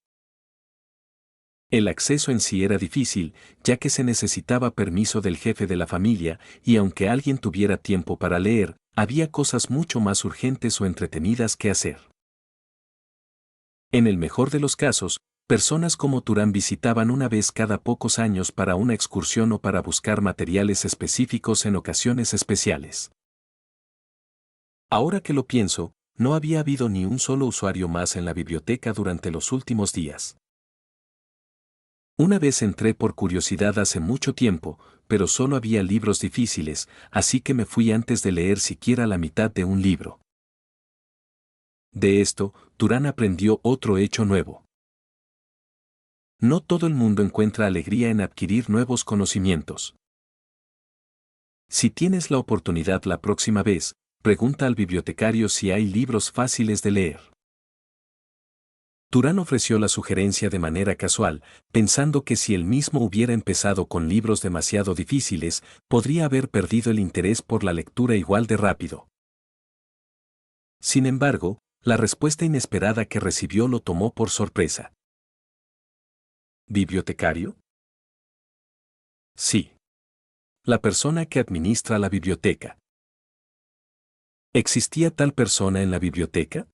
El acceso en sí era difícil, ya que se necesitaba permiso del jefe de la familia, y aunque alguien tuviera tiempo para leer, había cosas mucho más urgentes o entretenidas que hacer. En el mejor de los casos, personas como Turán visitaban una vez cada pocos años para una excursión o para buscar materiales específicos en ocasiones especiales. Ahora que lo pienso, no había habido ni un solo usuario más en la biblioteca durante los últimos días. Una vez entré por curiosidad hace mucho tiempo, pero solo había libros difíciles, así que me fui antes de leer siquiera la mitad de un libro. De esto, Turán aprendió otro hecho nuevo. No todo el mundo encuentra alegría en adquirir nuevos conocimientos. Si tienes la oportunidad la próxima vez, pregunta al bibliotecario si hay libros fáciles de leer. Turán ofreció la sugerencia de manera casual, pensando que si él mismo hubiera empezado con libros demasiado difíciles, podría haber perdido el interés por la lectura igual de rápido. Sin embargo, la respuesta inesperada que recibió lo tomó por sorpresa. ¿Bibliotecario? Sí. La persona que administra la biblioteca. ¿Existía tal persona en la biblioteca?